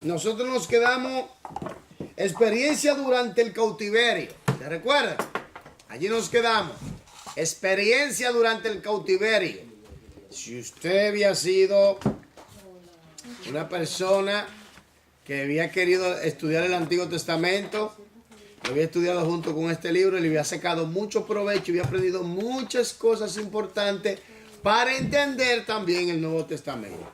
Nosotros nos quedamos experiencia durante el cautiverio. ¿Se recuerdan? Allí nos quedamos. Experiencia durante el cautiverio. Si usted había sido una persona que había querido estudiar el Antiguo Testamento, lo había estudiado junto con este libro y le había sacado mucho provecho y había aprendido muchas cosas importantes para entender también el Nuevo Testamento.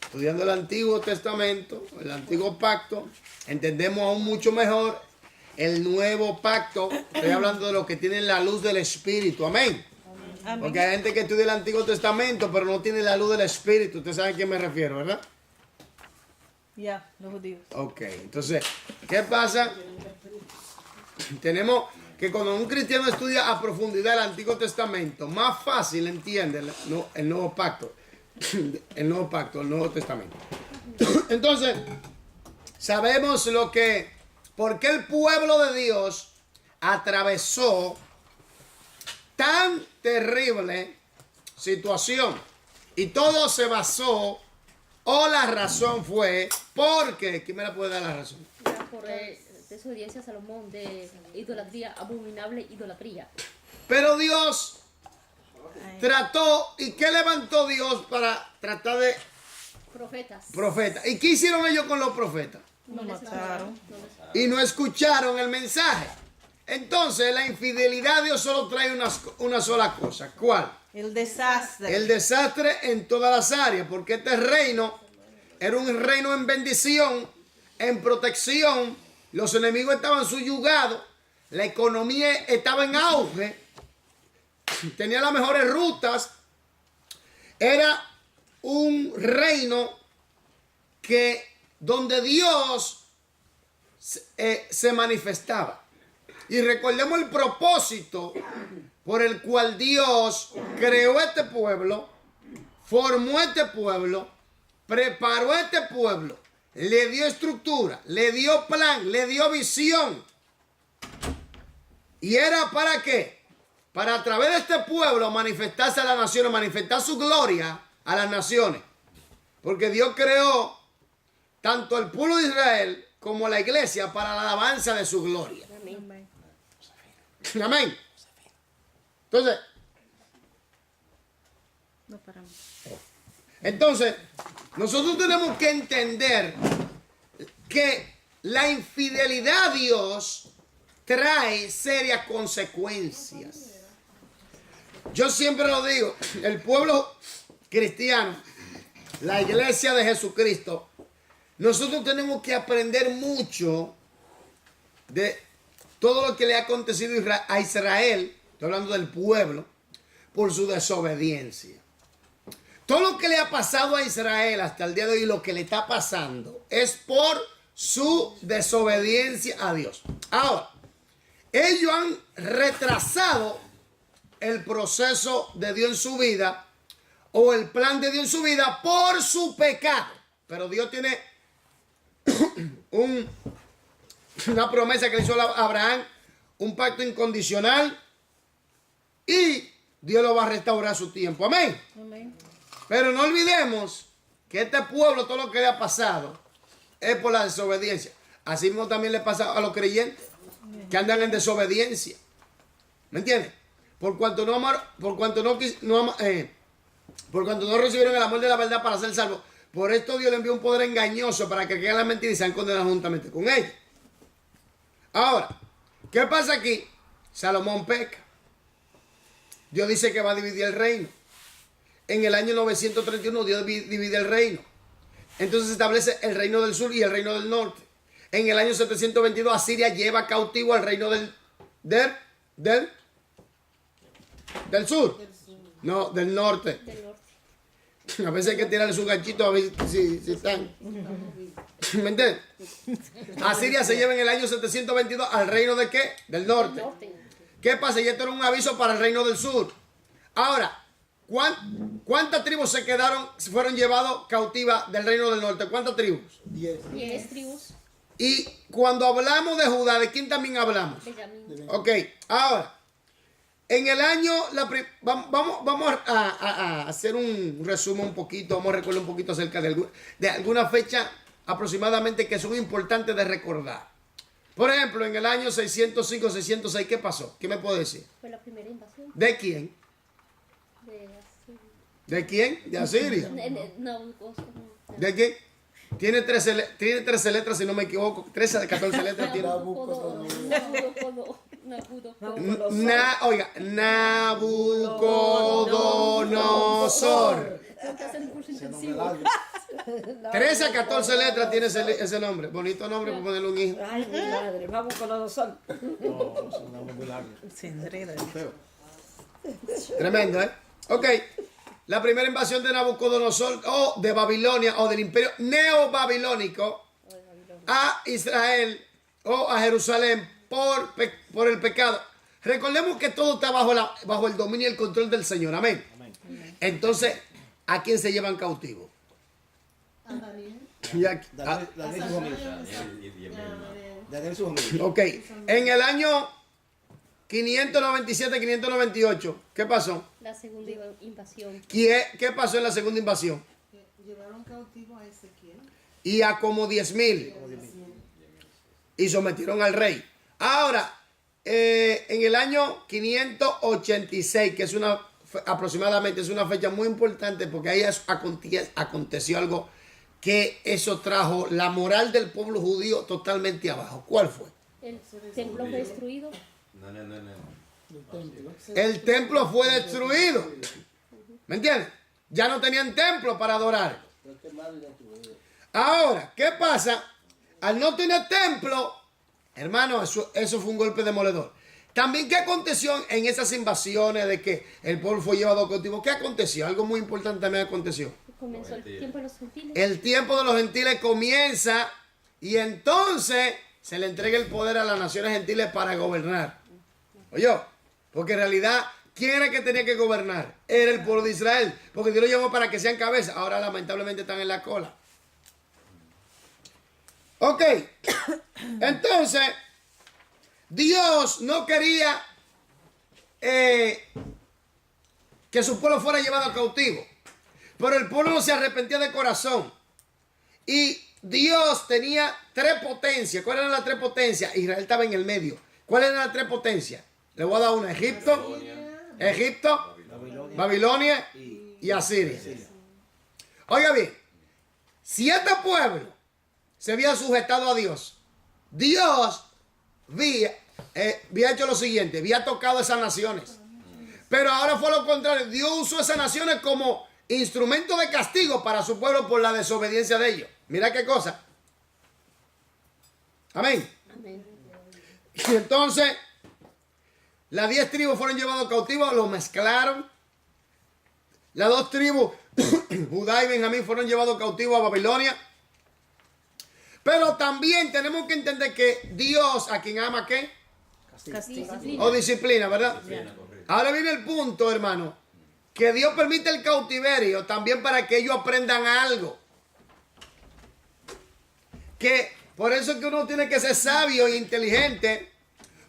Estudiando el Antiguo Testamento, el Antiguo Pacto, entendemos aún mucho mejor el Nuevo Pacto. Estoy hablando de lo que tiene la luz del Espíritu. Amén. Amén. Porque hay gente que estudia el Antiguo Testamento, pero no tiene la luz del Espíritu. Ustedes saben a qué me refiero, ¿verdad? Ya, los judíos. Ok, entonces, ¿qué pasa? Tenemos que cuando un cristiano estudia a profundidad el Antiguo Testamento, más fácil entiende el Nuevo Pacto. El Nuevo Pacto, el Nuevo Testamento. Entonces, sabemos por qué el pueblo de Dios atravesó tan terrible situación. Y todo se basó, o la razón fue, porque, ¿quién me la puede dar la razón? Por desobediencia a Salomón, de idolatría, abominable idolatría. Pero Dios trató, ¿y qué levantó Dios para tratar de? Profetas. ¿Y qué hicieron ellos con los profetas? Lo mataron. Y no escucharon el mensaje. Entonces la infidelidad de Dios solo trae una sola cosa. ¿Cuál? El desastre. El desastre en todas las áreas, porque este reino era un reino en bendición, en protección. Los enemigos estaban subyugados, la economía estaba en auge, tenía las mejores rutas. Era un reino donde Dios se manifestaba. Y recordemos el propósito por el cual Dios creó este pueblo, formó este pueblo, preparó este pueblo, le dio estructura, le dio plan, le dio visión. ¿Y era para qué? Para a través de este pueblo manifestarse a las naciones, manifestar su gloria a las naciones. Porque Dios creó tanto el pueblo de Israel como la iglesia para la alabanza de su gloria. Amén. Amén. Entonces, No paramos. Entonces, nosotros tenemos que entender que la infidelidad a Dios trae serias consecuencias. Yo siempre lo digo, el pueblo cristiano, la iglesia de Jesucristo, nosotros tenemos que aprender mucho de todo lo que le ha acontecido a Israel, estoy hablando del pueblo, por su desobediencia. Todo lo que le ha pasado a Israel hasta el día de hoy, lo que le está pasando, es por su desobediencia a Dios. Ahora, ellos han retrasado el proceso de Dios en su vida, o el plan de Dios en su vida, por su pecado. Pero Dios tiene una promesa que le hizo a Abraham, un pacto incondicional, y Dios lo va a restaurar a su tiempo. Amén. Amén. Pero no olvidemos que este pueblo, todo lo que le ha pasado, es por la desobediencia. Así mismo también le pasa a los creyentes que andan en desobediencia. ¿Me entiendes? Por cuanto no recibieron el amor de la verdad para ser salvos. Por esto Dios le envió un poder engañoso para que caigan las mentiras y sean condenados juntamente con ellos. Ahora, ¿qué pasa aquí? Salomón peca. Dios dice que va a dividir el reino. En el año 931 Dios divide el reino. Entonces se establece el reino del sur y el reino del norte. En el año 722 Asiria lleva cautivo al reino del sur. No, del norte. A veces hay que tirarle su ganchito a ver si están. ¿Me entiendes? Asiria se lleva en el año 722 al reino de ¿qué? Del norte. ¿Qué pasa? Y esto era un aviso para el reino del sur. Ahora, ¿cuántas tribus fueron llevadas cautivas del reino del norte? ¿Cuántas tribus? 10 tribus. Y cuando hablamos de Judá, ¿de quién también hablamos? Benjamín. Ok, ahora, En el año, vamos a hacer un resumen un poquito, vamos a recordar un poquito acerca de alguna fecha aproximadamente que son importantes de recordar. Por ejemplo, en el año 605, 606, ¿qué pasó? ¿Qué me puede decir? Fue la primera invasión ¿De quién? de Asiria. ¿De quién? De Asiria. No. ¿De quién? Tiene 13 letras, si no me equivoco. 13 de 14 letras tiene. Oiga, Nabucodonosor. 13 a 14 letras tiene ese nombre. Bonito nombre para ponerle un hijo. Ay, mi madre, vamos con los dos. Se enreda. Tremendo, ¿eh? Ok. La primera invasión de Nabucodonosor o de Babilonia o del imperio neobabilónico a Israel o a Jerusalén por el pecado. Recordemos que todo está bajo el dominio y el control del Señor. Amén. Entonces, ¿a quién se llevan cautivo? A Daniel. Daniel y su familia. Daniel y su familia. Ok. En el año 597-598, ¿qué pasó? La segunda invasión. ¿Qué pasó en la segunda invasión? Llevaron cautivo a Ezequiel. Y a como 10,000. Y sometieron al rey. Ahora, en el año 586, que es aproximadamente es una fecha muy importante porque ahí aconteció algo que eso trajo la moral del pueblo judío totalmente abajo. ¿Cuál fue? El templo fue destruido. No. El templo fue destruido. ¿Me entiendes? Ya no tenían templo para adorar. Ahora, ¿qué pasa? Al no tener templo, hermano, eso fue un golpe demoledor. También, ¿qué aconteció en esas invasiones de que el pueblo fue llevado cautivo? ¿Qué aconteció? Algo muy importante también aconteció. Comenzó el tiempo de los gentiles. El tiempo de los gentiles comienza y entonces se le entrega el poder a las naciones gentiles para gobernar. Oye, porque en realidad, ¿quién era el que tenía que gobernar? Era el pueblo de Israel, porque Dios lo llamó para que sean cabeza. Ahora lamentablemente están en la cola. Ok, entonces, Dios no quería que su pueblo fuera llevado cautivo, pero el pueblo no se arrepentía de corazón. Y Dios tenía tres potencias. ¿Cuáles eran las tres potencias? Israel estaba en el medio. ¿Cuáles eran las tres potencias? Le voy a dar una. Egipto, Babilonia y Asiria. Oiga bien, si este pueblo se había sujetado a Dios, Dios había hecho lo siguiente, había tocado esas naciones. Pero ahora fue lo contrario. Dios usó esas naciones como instrumento de castigo para su pueblo por la desobediencia de ellos. Mira qué cosa. Amén. Amén. Y entonces, las 10 tribus fueron llevadas cautivos, lo mezclaron. Las 2 tribus, Judá y Benjamín, fueron llevados cautivos a Babilonia. Pero también tenemos que entender que Dios, a quien ama, ¿qué? Disciplina. O disciplina, ¿verdad? Ahora viene el punto, hermano, que Dios permite el cautiverio también para que ellos aprendan algo. Que por eso es que uno tiene que ser sabio e inteligente.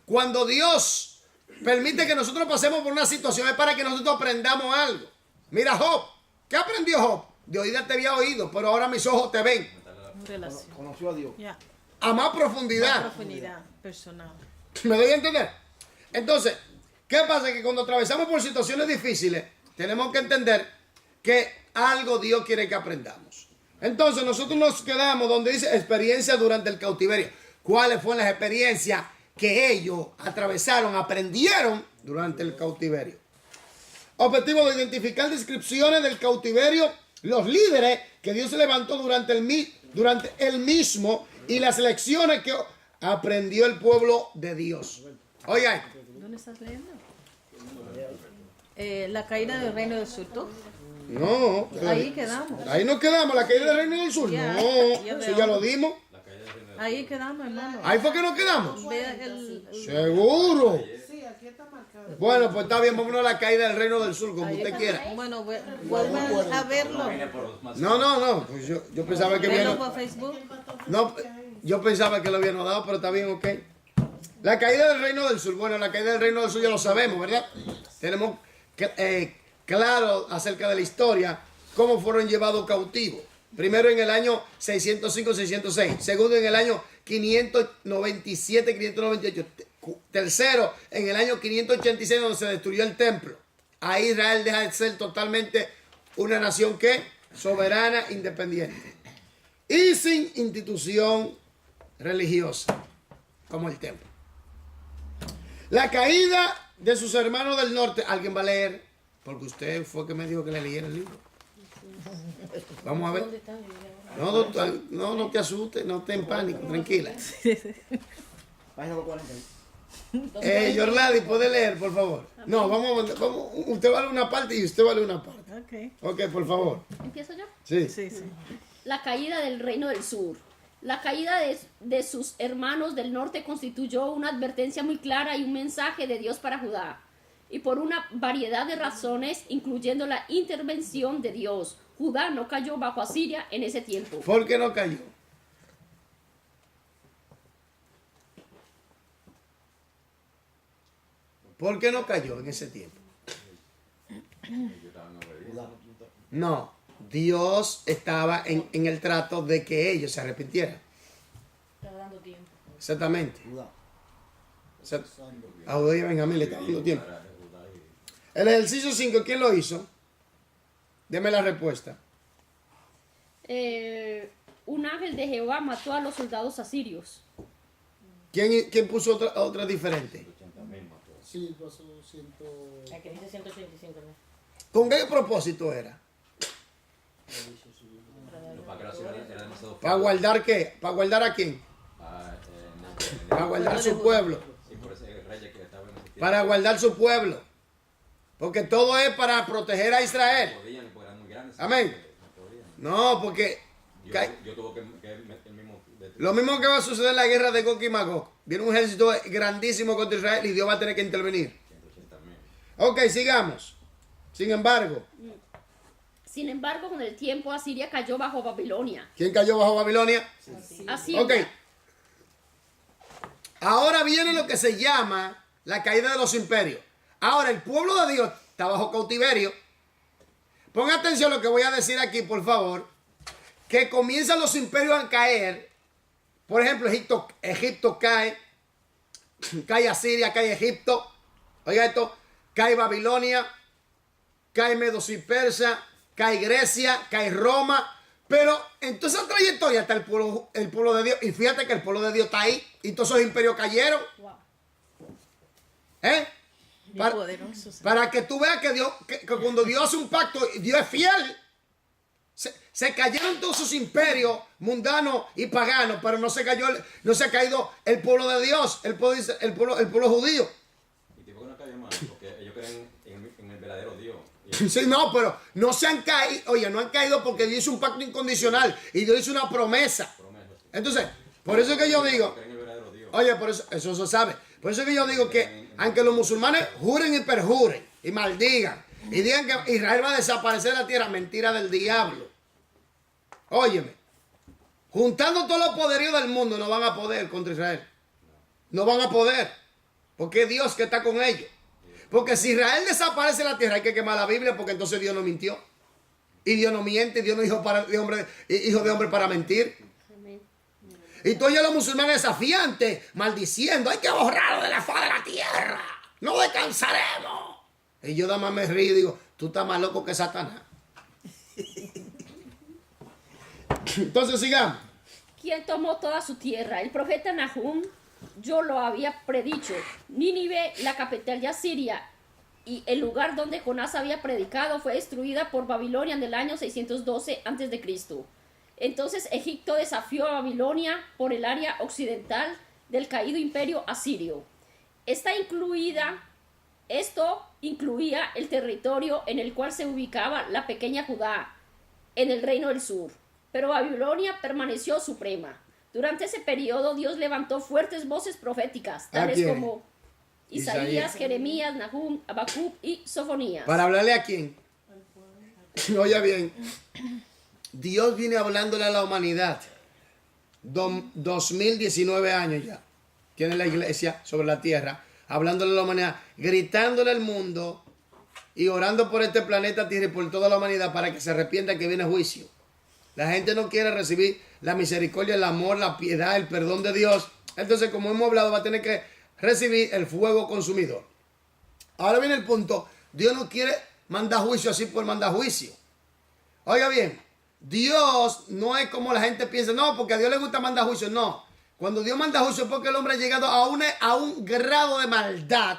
Cuando Dios permite que nosotros pasemos por una situación es para que nosotros aprendamos algo. Mira Job, ¿qué aprendió Job? De oídas te había oído, pero ahora mis ojos te ven. Relación. Conoció a Dios. Ya. A más profundidad. Profundidad personal. ¿Me doy a entender? Entonces, ¿qué pasa? Que cuando atravesamos por situaciones difíciles, tenemos que entender que algo Dios quiere que aprendamos. Entonces, nosotros nos quedamos donde dice experiencia durante el cautiverio. ¿Cuáles fueron las experiencias que ellos atravesaron, aprendieron durante el cautiverio? Objetivo de identificar descripciones del cautiverio, los líderes que Dios levantó durante el mismo y las lecciones que aprendió el pueblo de Dios. Oigan, ¿Dónde estás leyendo? La caída del reino del sur. ¿Tú? no. Ahí quedamos. Ahí nos quedamos, la caída del reino del sur. Ya, No, ya eso ya lo dimos. Ahí quedamos, hermano. Ahí fue que nos quedamos. Ve el- Seguro. Sí, aquí está marcado. Bueno, pues está bien, vámonos a la caída del reino del sur, como usted quiera. Bueno, vuelvan a verlo. No, pues yo pensaba que Verlo bien. por Facebook. No, yo pensaba que lo habían dado, pero está bien, ok. La caída del reino del sur. Bueno, la caída del reino del sur ya lo sabemos, ¿verdad? Tenemos claro acerca de la historia cómo fueron llevados cautivos. Primero en el año 605-606. Segundo en el año 597-598. Tercero en el año 586, donde se destruyó el templo. Ahí Israel deja de ser totalmente una nación que soberana, independiente. Y sin institución religiosa, como el templo. La caída de sus hermanos del norte. ¿Alguien va a leer? Porque usted fue que me dijo que le leyera el libro. Vamos a ver. No, doctor, no te asustes, no te en pánico, tranquila. Página 40. Yorladi, ¿puede leer, por favor? No, vamos, usted vale una parte y usted vale una parte. Ok, por favor. ¿Empiezo yo? Sí. La caída del reino del sur. La caída de sus hermanos del norte constituyó una advertencia muy clara y un mensaje de Dios para Judá. Y por una variedad de razones, incluyendo la intervención de Dios, Judá no cayó bajo Asiria en ese tiempo. ¿Por qué no cayó? ¿Por qué no cayó en ese tiempo? No, Dios estaba en el trato de que ellos se arrepintieran. Estaba dando tiempo. Exactamente. A Judá y a Benjamín le estaba dando tiempo. El ejercicio 5, ¿quién lo hizo? Deme la respuesta. Un ángel de Jehová mató a los soldados asirios. ¿Quién puso otra diferente? Sí, pasó 100. Aquí dice 185. ¿No? ¿Con qué propósito era? ¿Para guardar qué? ¿Para guardar a quién? Para guardar su pueblo. Para guardar su pueblo. Porque todo es para proteger a Israel. Amén. No, porque lo mismo que va a suceder en la guerra de Gog y Magog. Viene un ejército grandísimo contra Israel y Dios va a tener que intervenir. Ok, sigamos. Sin embargo, con el tiempo Asiria cayó bajo Babilonia. ¿quién cayó bajo Babilonia? Asiria. Ok. Ahora viene lo que se llama la caída de los imperios. Ahora el pueblo de Dios está bajo cautiverio. Ponga atención a lo que voy a decir aquí, por favor. Que comienzan los imperios a caer. Por ejemplo, Egipto cae Asiria, cae Egipto. Oiga esto, cae Babilonia, cae Medos y Persa, cae Grecia, cae Roma. Pero en toda esa trayectoria está el pueblo de Dios. Y fíjate que el pueblo de Dios está ahí. Y todos esos imperios cayeron. Wow. Para que tú veas que Dios, que cuando Dios hace un pacto, Dios es fiel. Se cayeron todos sus imperios mundanos y paganos, pero no se ha caído el pueblo de Dios, el pueblo judío. Y tipo que no cayó mal, porque ellos creen en el verdadero Dios. Sí, no, pero no se han caído, oye, no han caído porque Dios hizo un pacto incondicional y Dios hizo una promesa. Entonces, por eso es que yo digo, oye, por eso se sabe. Por eso es que yo digo que aunque los musulmanes juren y perjuren y maldigan y digan que Israel va a desaparecer de la tierra, mentira del diablo. Óyeme, juntando todos los poderíos del mundo no van a poder contra Israel. No van a poder. Porque es Dios que está con ellos. Porque si Israel desaparece de la tierra hay que quemar la Biblia porque entonces Dios no mintió. Y Dios no miente, Dios no hijo de hombre para mentir. Y todos los musulmanes desafiantes, maldiciendo, hay que borrarlo de la faz de la tierra. No descansaremos. Y yo nada más me río y digo, tú estás más loco que Satanás. Entonces sigamos. ¿Quién tomó toda su tierra? El profeta Nahum, yo lo había predicho. Nínive, la capital de Asiria, y el lugar donde Jonás había predicado, fue destruida por Babilonia en el año 612 a.C. Entonces Egipto desafió a Babilonia por el área occidental del caído imperio asirio. Esto incluía el territorio en el cual se ubicaba la pequeña Judá, en el reino del sur. Pero Babilonia permaneció suprema. Durante ese periodo Dios levantó fuertes voces proféticas, tales como Isaías, Jeremías, Nahum, Habacuc y Sofonías. ¿Para hablarle a quién? Oye bien, Dios viene hablándole a la humanidad 2019 años ya. tiene la iglesia sobre la tierra, hablándole a la humanidad, gritándole al mundo y orando por este planeta Tierra y por toda la humanidad para que se arrepienta que viene juicio. La gente no quiere recibir la misericordia, el amor, la piedad, el perdón de Dios. Entonces, como hemos hablado, va a tener que recibir el fuego consumidor. Ahora viene el punto. Dios no quiere mandar juicio así por mandar juicio. Oiga bien, Dios no es como la gente piensa, no, porque a Dios le gusta mandar juicio. No, cuando Dios manda juicio es porque el hombre ha llegado a un grado de maldad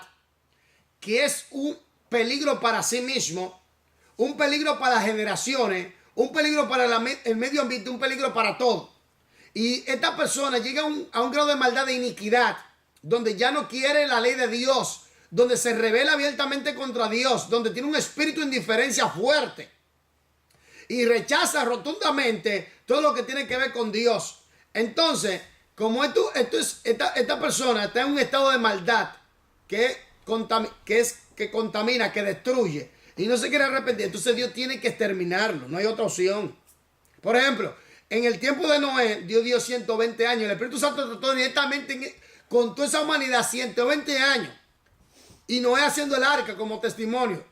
que es un peligro para sí mismo, un peligro para las generaciones, un peligro para el medio ambiente, un peligro para todo. Y esta persona llega a un grado de maldad, de iniquidad, donde ya no quiere la ley de Dios, donde se revela abiertamente contra Dios, donde tiene un espíritu de indiferencia fuerte y rechaza rotundamente todo lo que tiene que ver con Dios. Entonces, como esta persona está en un estado de maldad que contamina, que destruye y no se quiere arrepentir, entonces Dios tiene que exterminarlo, no hay otra opción. Por ejemplo, en el tiempo de Noé, Dios dio 120 años, el Espíritu Santo trató directamente con toda esa humanidad 120 años. Y Noé haciendo el arca como testimonio.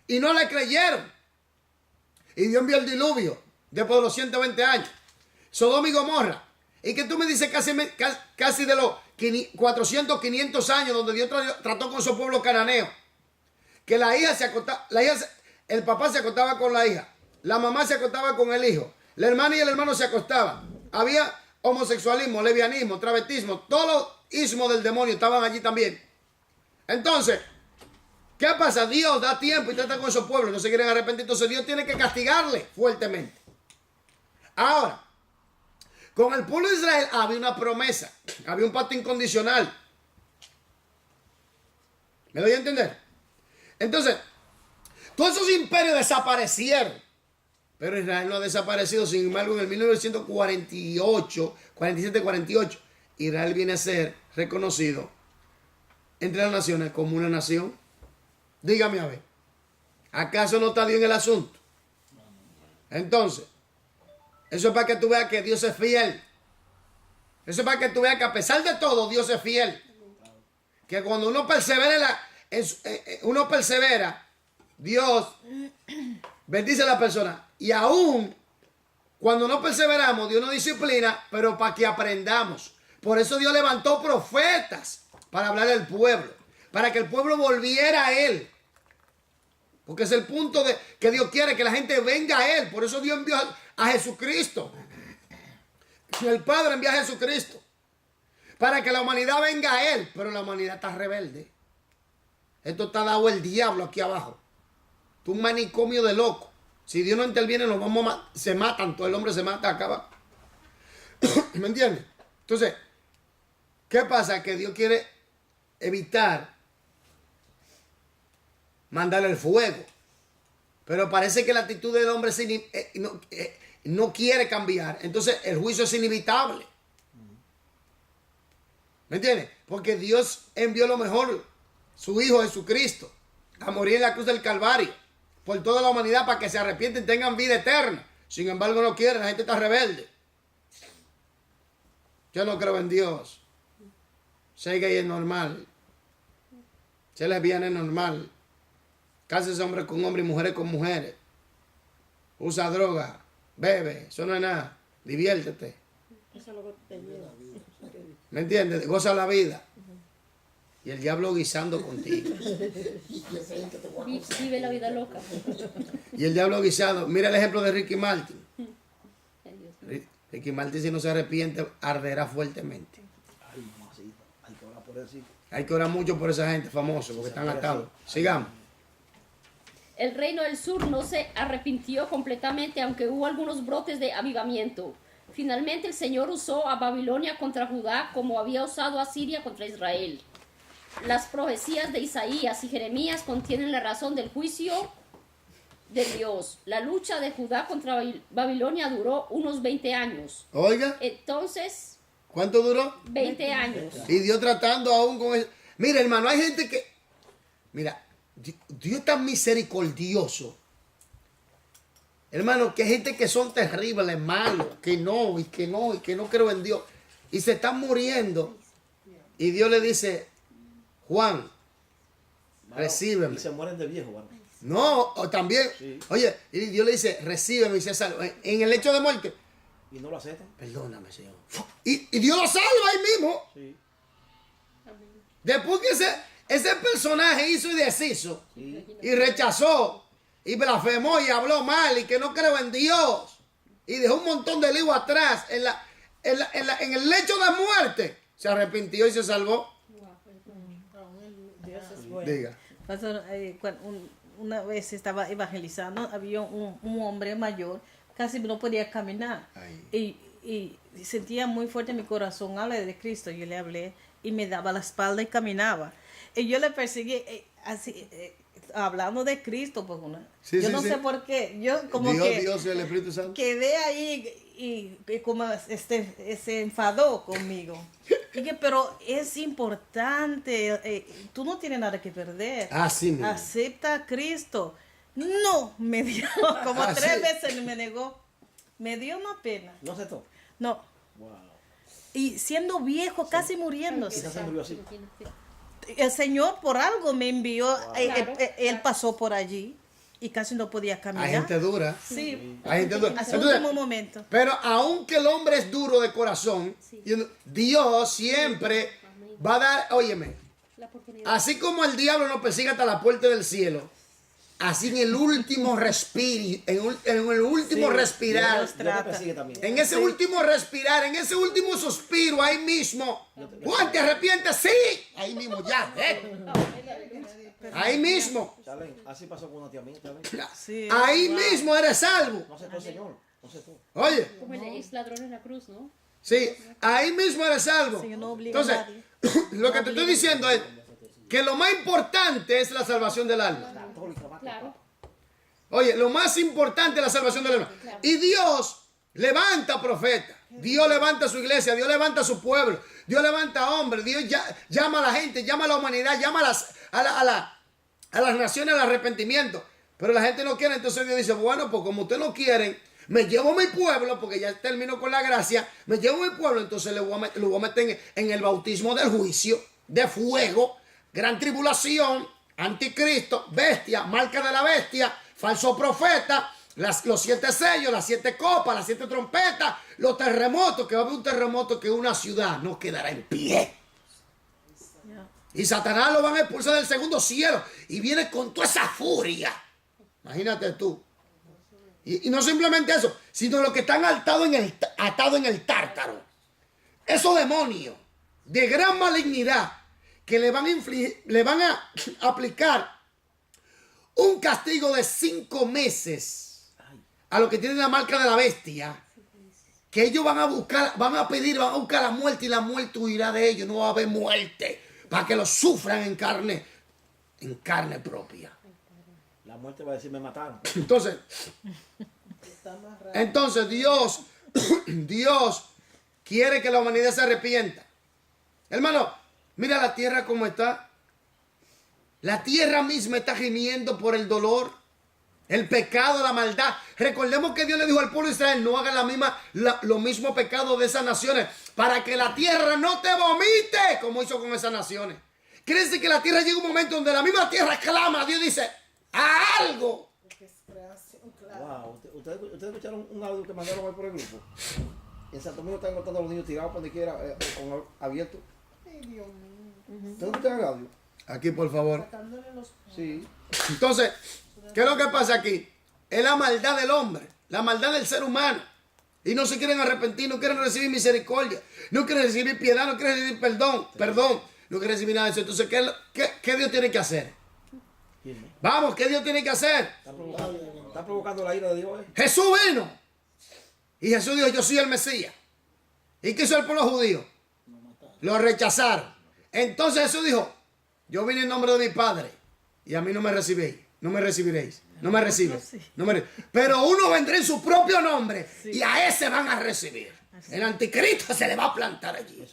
Y no le creyeron. Y Dios envió el diluvio después de los 120 años. Sodoma y Gomorra. Y que tú me dices casi de los 400, 500 años donde Dios trató con su pueblo cananeo. Que la hija se acostaba, el papá se acostaba con la hija. La mamá se acostaba con el hijo. La hermana y el hermano se acostaban. Había homosexualismo, lesbianismo, travestismo. Todos los ismos del demonio estaban allí también. Entonces, ¿qué pasa? Dios da tiempo y trata con esos pueblos, no se quieren arrepentir, entonces Dios tiene que castigarle fuertemente. Ahora, con el pueblo de Israel había una promesa, había un pacto incondicional. ¿Me doy a entender? Entonces, todos esos imperios desaparecieron, pero Israel no ha desaparecido. Sin embargo, en el 1948, 47-48, Israel viene a ser reconocido entre las naciones como una nación. Dígame a ver, ¿acaso no está bien el asunto? Entonces, eso es para que tú veas que Dios es fiel. Eso es para que tú veas que a pesar de todo Dios es fiel. Que cuando uno persevera, Dios bendice a la persona. Y aún cuando no perseveramos, Dios nos disciplina, pero para que aprendamos. Por eso Dios levantó profetas para hablar al pueblo, para que el pueblo volviera a Él. Porque es el punto de que Dios quiere que la gente venga a Él. Por eso Dios envió a Jesucristo. El Padre envía a Jesucristo para que la humanidad venga a Él. Pero la humanidad está rebelde. Esto está dado el diablo aquí abajo. Es un manicomio de loco. Si Dios no interviene, se matan. Todo el hombre se mata acá abajo. ¿Me entiendes? Entonces, ¿qué pasa? Que Dios quiere evitar mandarle el fuego. Pero parece que la actitud del hombre no quiere cambiar. Entonces el juicio es inevitable. ¿Me entiendes? Porque Dios envió lo mejor, su Hijo Jesucristo, a morir en la cruz del Calvario por toda la humanidad para que se arrepienten y tengan vida eterna. Sin embargo no quieren, la gente está rebelde. Yo no creo en Dios. Ser gay es normal. Ser lesbiana es normal. Cásese hombre con hombre y mujeres con mujeres. Usa droga. Bebe. Eso no es nada. Diviértete. Eso es lo que te lleva. ¿Me entiendes? Goza la vida. Y el diablo guisando contigo. Vive la vida loca. Y el diablo guisando. Mira el ejemplo de Ricky Martin. Ricky Martin, si no se arrepiente, arderá fuertemente. Ay, mamacita. Hay que orar por eso. Hay que orar mucho por esa gente famosa porque están atados. Sigamos. El reino del sur no se arrepintió completamente, aunque hubo algunos brotes de avivamiento. Finalmente el Señor usó a Babilonia contra Judá como había usado a Siria contra Israel. Las profecías de Isaías y Jeremías contienen la razón del juicio de Dios. La lucha de Judá contra Babilonia duró unos 20 años. Oiga. Entonces, ¿Cuánto duró? 20 años. Y Dios tratando aún con eso. Mira, hermano, hay gente que... Mira, Dios es tan misericordioso. Hermano, que hay gente que son terribles, malos, que no creo en Dios. Y se están muriendo. Y Dios le dice, Juan, Mano, recíbeme. Y se mueren de viejo, mano. No, o también, Sí. oye, y Dios le dice, recíbeme y se salva. En el hecho de muerte, Y no lo aceptan. perdóname, Señor. Y Dios lo salva ahí mismo. Sí. Después que ese personaje hizo y deshizo, Sí. y rechazó, y blasfemó, y habló mal, y que no creo en Dios, y dejó un montón de lío atrás, en el lecho de muerte, se arrepintió y se salvó. Dios es bueno. Diga. Pastor, una vez estaba evangelizando, había un hombre mayor, casi no podía caminar. Y sentía muy fuerte en mi corazón, habla de Cristo. Yo le hablé y me daba la espalda y caminaba. Y yo le perseguí, así, hablando de Cristo, pues Sí, yo sí, no sí. sé por qué. Yo como Dios y el Espíritu Santo. quedé ahí y como se enfadó conmigo. Dije, pero es importante, tú no tienes nada que perder. Así mismo. Acepta a Cristo. No, me dio como Así. 3 veces me negó. Me dio una pena. No aceptó. No. Wow. Y siendo viejo, casi muriéndose. Quizás se murió así. El Señor por algo me envió. Claro. Él pasó por allí y casi no podía Hay caminar. gente dura. Sí. Hay gente dura. Hasta el Entonces, último momento. pero aunque el hombre es duro de corazón, Dios siempre va a dar, óyeme, La oportunidad. así como el diablo nos persigue hasta la puerta del cielo, así en el último respiro, en el último respirar, Dios Dios te persigue también. en ese último respirar, en ese último suspiro, ahí mismo, Juan, ¿te arrepientes? Sí, ahí mismo ya, ahí mismo, Chalen, así pasó con una tía mía, Chalen. Sí. ahí mismo eres salvo. No aceptó el Señor. No aceptó. Oye, Como el ex ladrón en la cruz, ¿no? sí, ahí mismo eres salvo. Señor no obliga a Entonces, nadie. lo que te estoy diciendo es que lo más importante es la salvación del alma. Claro. Oye, lo más importante es la salvación del alma. Y Dios levanta profetas. Dios levanta su iglesia. Dios levanta su pueblo. Dios levanta hombres. Dios llama a la gente, llama a la humanidad, llama a las naciones al arrepentimiento. Pero la gente no quiere. Entonces Dios dice, bueno, pues como ustedes no quieren, me llevo a mi pueblo, porque ya termino con la gracia, me llevo a mi pueblo, entonces lo voy a meter en el bautismo del juicio, de fuego, gran tribulación, anticristo, bestia, marca de la bestia, falso profeta, los 7 sellos, las 7 copas, las 7 trompetas, los terremotos, que va a haber un terremoto que una ciudad no quedará en pie. Y Satanás lo van a expulsar del segundo cielo y viene con toda esa furia. Imagínate tú. Y no simplemente eso, sino los que están atados en el tártaro. Esos demonios de gran malignidad que le van a aplicar un castigo de 5 meses a los que tienen la marca de la bestia, que ellos van a buscar la muerte, y la muerte huirá de ellos. No va a haber muerte, para que lo sufran en carne propia. La muerte va a decir, me mataron. Entonces Dios quiere que la humanidad se arrepienta. Hermano, mira la tierra como está. La tierra misma está gimiendo por el dolor, el pecado, la maldad. Recordemos que Dios le dijo al pueblo de Israel, no hagan lo mismo pecado de esas naciones, para que la tierra no te vomite como hizo con esas naciones. Quiere decir que la tierra llega un momento donde la misma tierra clama. Dios dice, a algo. Wow. ¿Ustedes escucharon un audio que mandaron hoy por el grupo? En Santo Domingo están encontrando a los niños tirados por donde quiera, con abierto. ¿Ustedes escucharon el audio? Aquí, por favor. Sacándole los... Sí. Entonces, ¿qué es lo que pasa aquí? Es la maldad del hombre, la maldad del ser humano. Y no se quieren arrepentir, no quieren recibir misericordia, no quieren recibir piedad, no quieren recibir perdón, no quieren recibir nada de eso. Entonces, ¿qué Dios tiene que hacer? Vamos, ¿qué Dios tiene que hacer? Está provocando la ira de Dios. Jesús vino. Y Jesús dijo, yo soy el Mesías. ¿Y qué hizo el pueblo judío? Lo rechazaron. Entonces Jesús dijo, yo vine en nombre de mi Padre y a mí no me recibiréis. No me recibiréis. No me reciben. Pero uno vendrá en su propio nombre y a ese van a recibir. El anticristo se le va a plantar allí.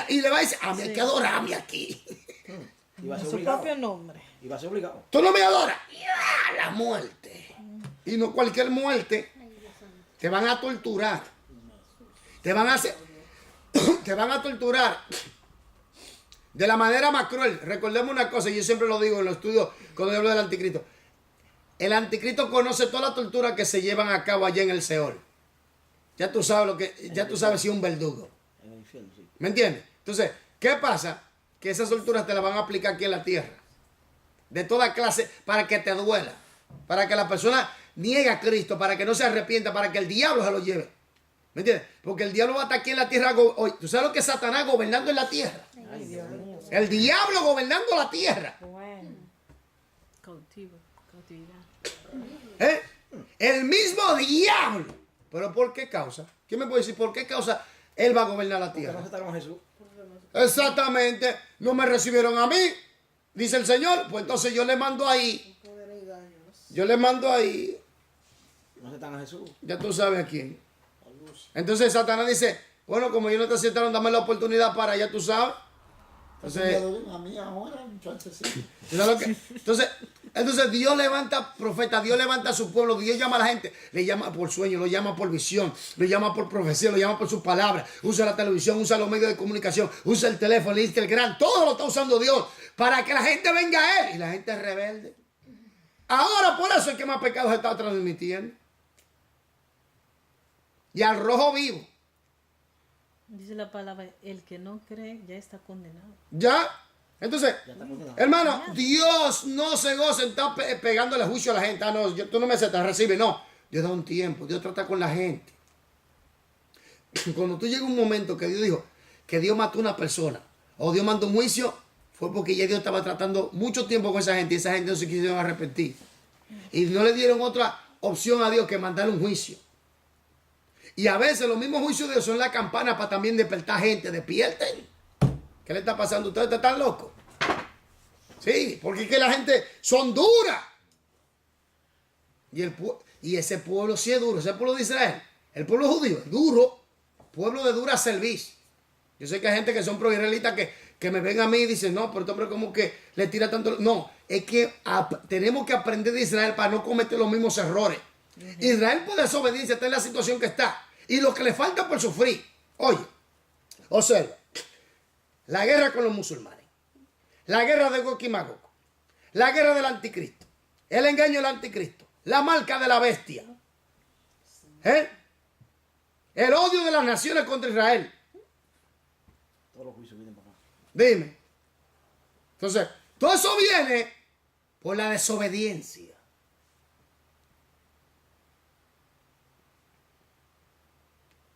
Y le va a decir, a mí hay que adorarme aquí. Y va a ser Su obligado. propio nombre. Y va a ser obligado. Tú no me adoras. ¡Ya! La muerte. Y no cualquier muerte. Te van a torturar. Te van a torturar De la manera más cruel. Recordemos una cosa, yo siempre lo digo en los estudios cuando yo hablo del anticristo. El anticristo conoce toda la tortura que se llevan a cabo allá en el Seol. Ya tú sabes si es un verdugo. En el infierno, sí. ¿Me entiendes? Entonces, ¿qué pasa? Que esas torturas te las van a aplicar aquí en la tierra. De toda clase, para que te duela. Para que la persona niegue a Cristo, para que no se arrepienta, para que el diablo se lo lleve. ¿Me entiendes? Porque el diablo va a estar aquí en la tierra. Hoy, ¿tú sabes lo que es Satanás gobernando en la tierra? Ay, Dios mío. El diablo gobernando la tierra. Bueno. Cautividad. ¿Eh? El mismo diablo. ¿Pero por qué causa? ¿Quién me puede decir por qué causa él va a gobernar la Porque no tierra? aceptaron a Jesús. Exactamente. No me recibieron a mí, dice el Señor. Pues entonces yo le mando ahí. Poder engaño. Yo le mando ahí. No aceptan a Jesús. Ya tú sabes a quién. Entonces Satanás dice, bueno, como ellos no te aceptaron, dame la oportunidad para, ya tú sabes. Entonces, A mí ahora, muchachos, sí. ¿tú sabes lo que? Entonces Dios levanta profetas, Dios levanta a su pueblo, Dios llama a la gente, le llama por sueño, lo llama por visión, lo llama por profecía, lo llama por sus palabras, usa la televisión, usa los medios de comunicación, usa el teléfono, el Instagram, todo lo está usando Dios para que la gente venga a Él y la gente es rebelde. Ahora por eso es que más pecados está transmitiendo. Y al rojo vivo. Dice la palabra, el que no cree ya está condenado. ¿Ya? Entonces, Ya está condenado. hermano, Dios no se goza en estar pegándole juicio a la gente. Ah, no, tú no me aceptas, recibe. No, Dios da un tiempo, Dios trata con la gente. Cuando tú llega un momento que Dios dijo que Dios mató a una persona o Dios mandó un juicio, fue porque ya Dios estaba tratando mucho tiempo con esa gente y esa gente no se quisieron arrepentir. Y no le dieron otra opción a Dios que mandar un juicio. Y a veces los mismos juicios de Dios son la campana para también despertar gente. Despierten. ¿Qué le está pasando? ¿Ustedes están locos? Sí, porque es que la gente son duras. Y ese pueblo sí es duro. Ese pueblo de Israel, el pueblo judío es duro. Pueblo de dura cerviz. Yo sé que hay gente que son pro-israelitas que me ven a mí y dicen, no, pero este hombre como que le tira tanto. No, es que tenemos que aprender de Israel para no cometer los mismos errores. Israel por desobediencia está en la situación que está. Y lo que le falta por sufrir. Oye, observa. La guerra con los musulmanes. La guerra de Gog y Magog. La guerra del anticristo. El engaño del anticristo. La marca de la bestia. El odio de las naciones contra Israel. Todos los juicios vienen para acá. Dime. Entonces, todo eso viene por la desobediencia.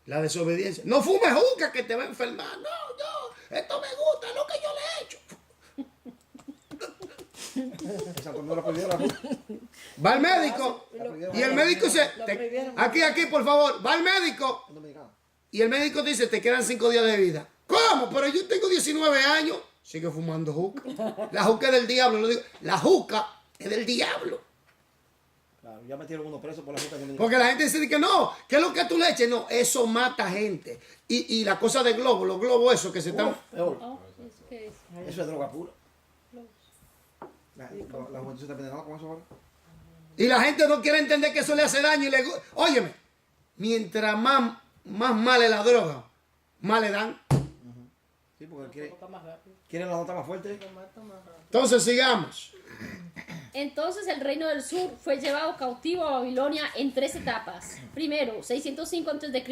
La desobediencia. No fumes juca que te va a enfermar. No, esto me gusta, es lo que yo le he hecho. Esa no la prohibieron. Va al médico y el médico dice, aquí, por favor, va al médico En dominicano. y el médico dice, te quedan 5 días de vida. ¿Cómo? Pero yo tengo 19 años. Sigue fumando juca. La juca es del diablo, lo digo. La juca es del diablo. Claro, ya metieron uno preso por la juca dominicana. Porque la gente dice que no, ¿qué es lo que tú le eches? No, eso mata gente. Y la cosa de globo, los globos esos que se están... Peor. Oh, ¿eso qué es? Eso es droga pura. La juventud se está envenenando con eso ahora. Y la gente no quiere entender que eso le hace daño. Óyeme, mientras más mal es la droga, más le dan. Sí, porque quieren la nota más fuerte. Entonces sigamos. Entonces el reino del sur fue llevado cautivo a Babilonia en 3 etapas. Primero, 605 a.C.,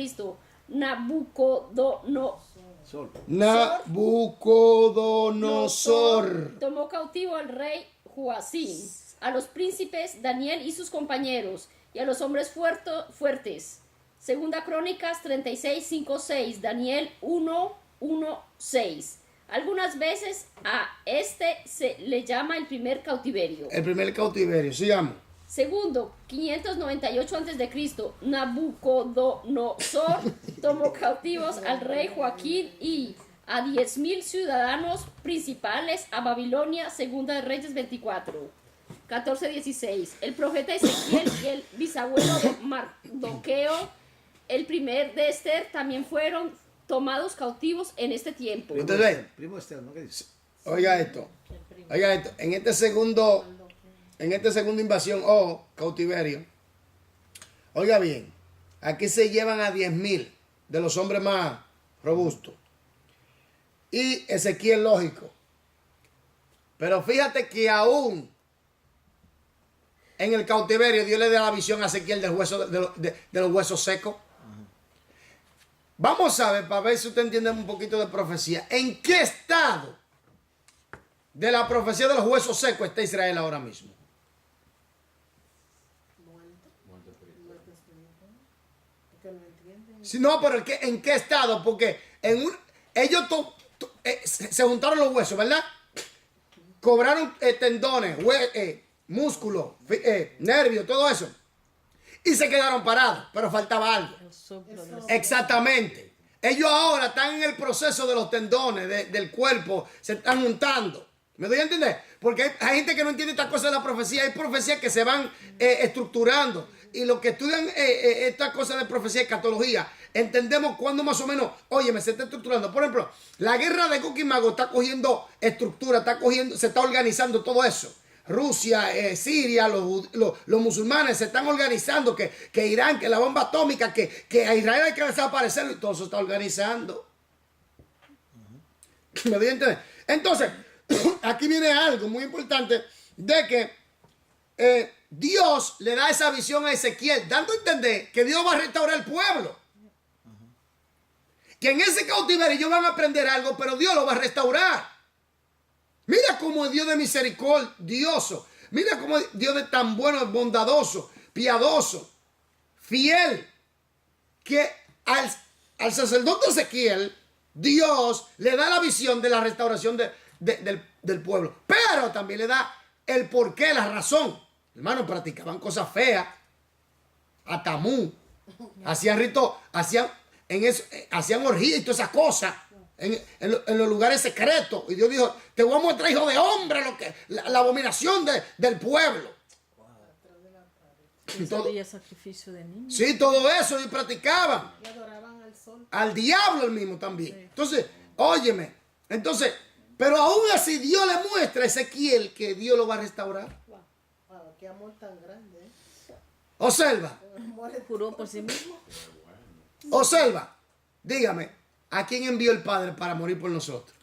Nabucodonosor tomó cautivo al rey Joacim, a los príncipes Daniel y sus compañeros, y a los hombres fuertes. Segunda Crónicas 36:5-6, Daniel 1:1-6. Algunas veces a este se le llama el primer cautiverio. El primer cautiverio, sigamos. Segundo, 598 a.C., Nabucodonosor tomó cautivos al rey Joaquín y a 10,000 ciudadanos principales a Babilonia, Segunda de Reyes 24. 14:16. El profeta Ezequiel y el bisabuelo de Mardoqueo, el primer de Esther, también fueron tomados cautivos en este tiempo. ¿Usted ve? Primo Esther, ¿no? ¿Qué dice? Oiga esto. En esta segunda invasión o cautiverio, oiga bien, aquí se llevan a 10,000 de los hombres más robustos. y Ezequiel, lógico. Pero fíjate que aún en el cautiverio Dios le da la visión a Ezequiel del hueso, de los huesos secos. Vamos a ver, para ver si usted entiende un poquito de profecía. ¿En qué estado de la profecía de los huesos secos está Israel ahora mismo? Porque no entienden. Si no, pero ¿en qué estado? Porque ellos se juntaron los huesos, ¿verdad? Cobraron tendones, músculos, nervios, todo eso. Y se quedaron parados, pero faltaba algo. El soplo de Exactamente. Ellos ahora están en el proceso de los tendones del cuerpo, se están juntando. ¿Me doy a entender? Porque hay gente que no entiende estas cosas de la profecía. Hay profecías que se van estructurando. Y los que estudian estas cosas de profecía y escatología, entendemos cuándo más o menos, óyeme, se está estructurando. Por ejemplo, la guerra de Gog y Magog está cogiendo estructura, se está organizando todo eso. Rusia, Siria, los musulmanes se están organizando, que Irán, que la bomba atómica, que a Israel hay que desaparecerlo, y todo eso está organizando. ¿Me doy a entender? Entonces, aquí viene algo muy importante de que Dios le da esa visión a Ezequiel, dando a entender que Dios va a restaurar el pueblo. Que en ese cautiverio ellos van a aprender algo, pero Dios lo va a restaurar. Mira cómo es Dios de misericordioso. Mira cómo es Dios de tan bueno, bondadoso, piadoso, fiel. Que al sacerdote Ezequiel, Dios le da la visión de la restauración del pueblo. Pero también le da el porqué, la razón. Hermanos, practicaban cosas feas. Atamú. Hacían ritos, hacían orgías y todas esas cosas. En los lugares secretos. Y Dios dijo, te voy a mostrar, hijo de hombre, la abominación del pueblo. Todo, y sacrificio de niños. Sí, todo eso y practicaban. Y adoraban al sol. Al diablo el mismo también. Entonces, óyeme. Entonces, pero aún así Dios le muestra a Ezequiel que Dios lo va a restaurar. Wow, qué amor tan grande. Observa. Juró por sí mismo. Observa. Dígame. ¿A quién envió el Padre para morir por nosotros?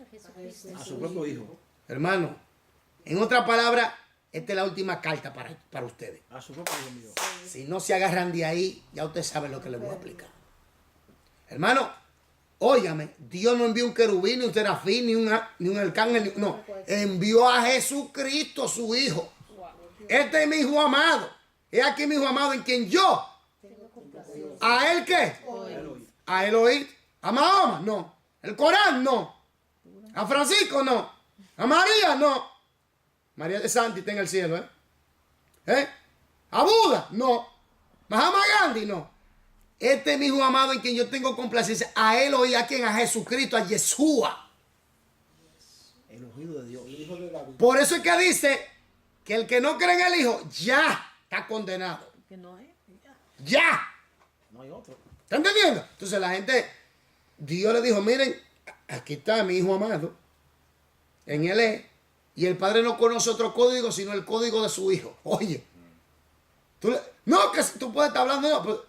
A su propio hijo. Hermano, en otra palabra, esta es la última carta para ustedes. A su propio hijo mío. Si no se agarran de ahí, ya ustedes saben lo que les voy a explicar. Hermano, óyame, Dios no envió un querubín, ni un serafín, ni un arcángel, no. Envió a Jesucristo, su Hijo. Este es mi Hijo amado. Es aquí mi Hijo amado en quien yo. ¿A él qué? A él oí. ¿A Mahoma? No. ¿El Corán? No. ¿A Francisco? No. ¿A María? No. María de Santi está en el cielo, ¿A Buda? No. ¿Mahama Gandhi? No. Este es mi Hijo amado en quien yo tengo complacencia. A él oí, ¿a quién? A Jesucristo, a Yeshua. El ungido de Dios, el hijo de David. Por eso es que dice que el que no cree en el Hijo ya está condenado. Que no es. Ya. No hay otro. ¿Está entendiendo? Entonces la gente... Dios le dijo, miren, aquí está mi Hijo amado, en él es, y el Padre no conoce otro código sino el código de su Hijo. Oye, no, que tú puedes estar hablando, no, pero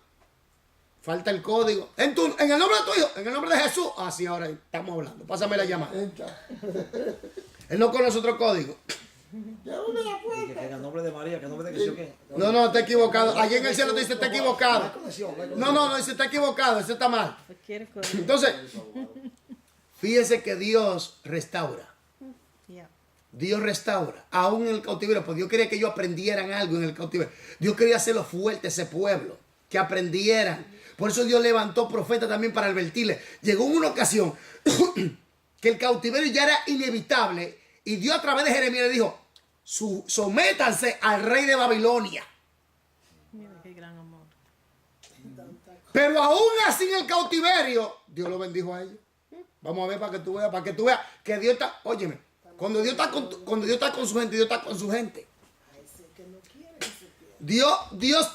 falta el código. En el nombre de tu Hijo, en el nombre de Jesús, sí, ahora estamos hablando, pásame la llamada. Él no conoce otro código. Que en el nombre de María, que en el nombre de Jesús, ¿qué? No, está equivocado. Allí en el cielo te dice, está equivocado. No, dice, está equivocado, eso está mal. Entonces, fíjese que Dios restaura. Dios restaura, aún en el cautiverio, porque Dios quería que ellos aprendieran algo en el cautiverio. Dios quería hacerlo fuerte ese pueblo, que aprendieran. Por eso Dios levantó profetas también para advertirles. Llegó una ocasión que el cautiverio ya era inevitable y Dios a través de Jeremías le dijo, sométanse al rey de Babilonia. Mira qué gran amor. Pero aún así en el cautiverio, Dios lo bendijo a ellos. Vamos a ver para que tú veas que Dios está, óyeme, cuando Dios está con su gente, Dios está con su gente.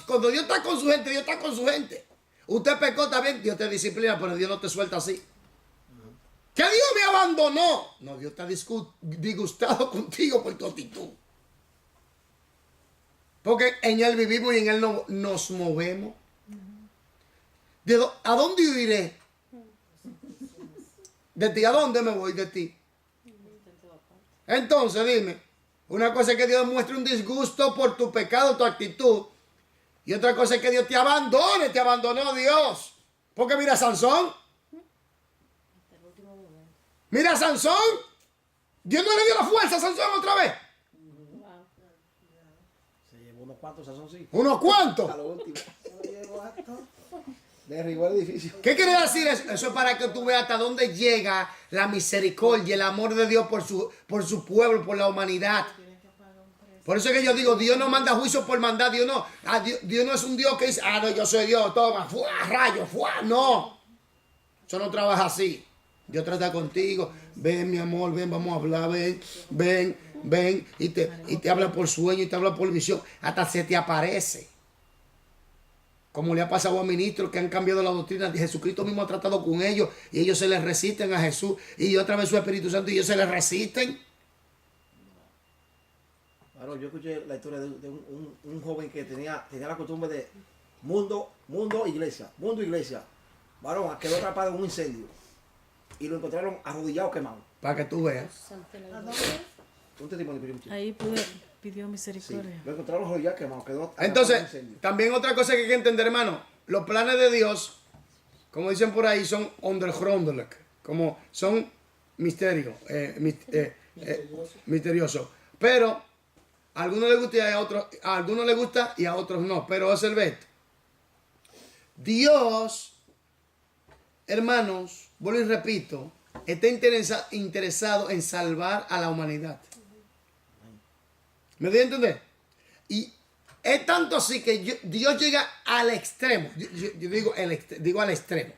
Cuando Dios está con su gente, Dios está con su gente. Usted pecó también, Dios te disciplina, pero Dios no te suelta así. Que Dios me abandonó. No, Dios está disgustado contigo por tu actitud. Porque en Él vivimos y en Él nos movemos. ¿A dónde yo iré? ¿De ti a dónde me voy? De ti. Entonces dime, una cosa es que Dios muestre un disgusto por tu pecado, tu actitud. Y otra cosa es que Dios te abandone, te abandonó Dios. Porque mira a Sansón. Mira a Sansón. Dios no le dio la fuerza a Sansón otra vez. Se llevó unos cuantos sazoncillos. ¿Unos cuantos? A lo último. No llegó a todo. Derribó el edificio. ¿Qué quiere decir eso? Eso es para que tú veas hasta dónde llega la misericordia, el amor de Dios por su pueblo, por la humanidad. Por eso es que yo digo, Dios no manda juicio por mandar, Dios no. Dios no es un Dios que dice, no, yo soy Dios, toma, ¡fua! Rayo, ¡fua! No. Eso no trabaja así. Dios trata contigo, ven mi amor, ven, vamos a hablar, ven, y te habla por sueño, y te habla por visión, hasta se te aparece. Como le ha pasado a ministros que han cambiado la doctrina. Jesucristo mismo ha tratado con ellos y ellos se les resisten a Jesús. Y otra vez su Espíritu Santo y ellos se les resisten. Claro, yo escuché la historia de un joven que tenía la costumbre de mundo, iglesia. Varón, quedó atrapado en un incendio. Y lo encontraron arrodillado, quemado. Para que tú veas. Un testimonio que yo escuché. Ahí pidió Sí, misericordia. lo encontraron arrodillado, quemado. Quedó atrapado en un Entonces, incendio. también otra cosa que hay que entender, hermano. Los planes de Dios, como dicen por ahí, son ondergrondelijk. Como son misterios. Misteriosos. Pero a algunos les gusta y a algunos les gusta y a otros no. Pero es el bet. Dios, hermanos, vuelvo y repito, está interesado en salvar a la humanidad. ¿Me doy a entender? Y es tanto así que Dios llega al extremo. Yo digo al extremo.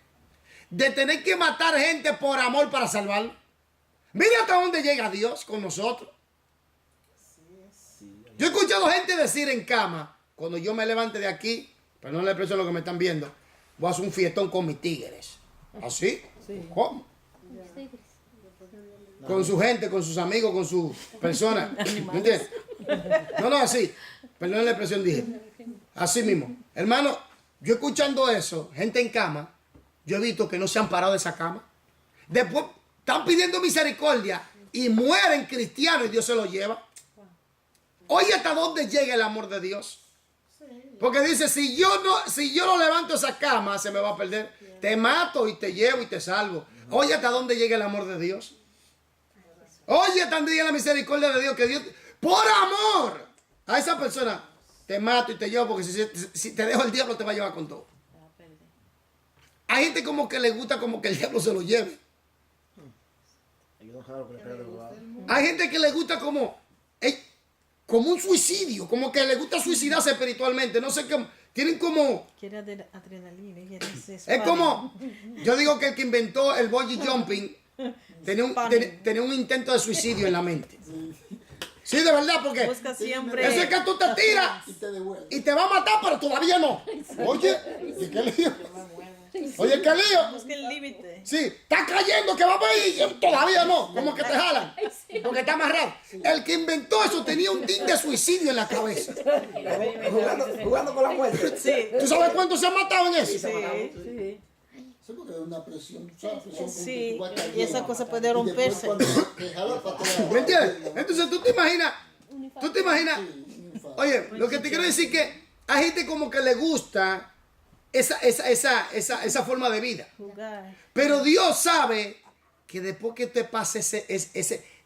De tener que matar gente por amor para salvarlo. Mira hasta dónde llega Dios con nosotros. Yo he escuchado gente decir en cama, cuando yo me levante de aquí, pero no le expreso lo que me están viendo, voy a hacer un fiestón con mis tigres. ¿Así? ¿Cómo? Con su gente, con sus amigos, con sus personas. ¿Me entiendes? No, así. Perdón la expresión, dije. Así mismo. Hermano, yo escuchando eso, gente en cama, yo he visto que no se han parado de esa cama. Después están pidiendo misericordia y mueren cristianos y Dios se los lleva. Oye, ¿hasta dónde llega el amor de Dios? Porque dice, si yo no levanto esa cama, se me va a perder. Te mato y te llevo y te salvo. Oye, ¿hasta dónde llega el amor de Dios? Oye, ¿hasta dónde llega la misericordia de Dios? Que Dios, por amor a esa persona, te mato y te llevo, porque si te dejo el diablo te va a llevar con todo. Hay gente como que le gusta como que el diablo se lo lleve. Hay gente que le gusta como un suicidio, como que le gusta suicidarse espiritualmente. No sé qué, tienen como... Quiere adrenalina. Es como, yo digo que el que inventó el bungee jumping tenía un intento de suicidio en la mente. Sí, de verdad, porque Busca siempre. eso es que tú te tiras y te va a matar, pero todavía no. Oye, ¿y qué lío? Oye, ¿qué lío? Busca el límite. Sí, está cayendo que va a ir y todavía no, como que te jalan, porque está amarrado. El que inventó eso tenía un tic de suicidio en la cabeza. Jugando con la muerte. Sí. ¿Tú sabes cuántos se han matado en eso? Sí. Sí, porque es una presión, ¿sabes? Presión Sí, como que tú vas y esa cayendo. cosa puede Y después romperse. cuando te jala para atrás. ¿Me entiendes? Entonces tú te imaginas, oye, lo que te quiero decir que hay gente como que le gusta esa forma de vida. Jugar. Pero Dios sabe que después que te pase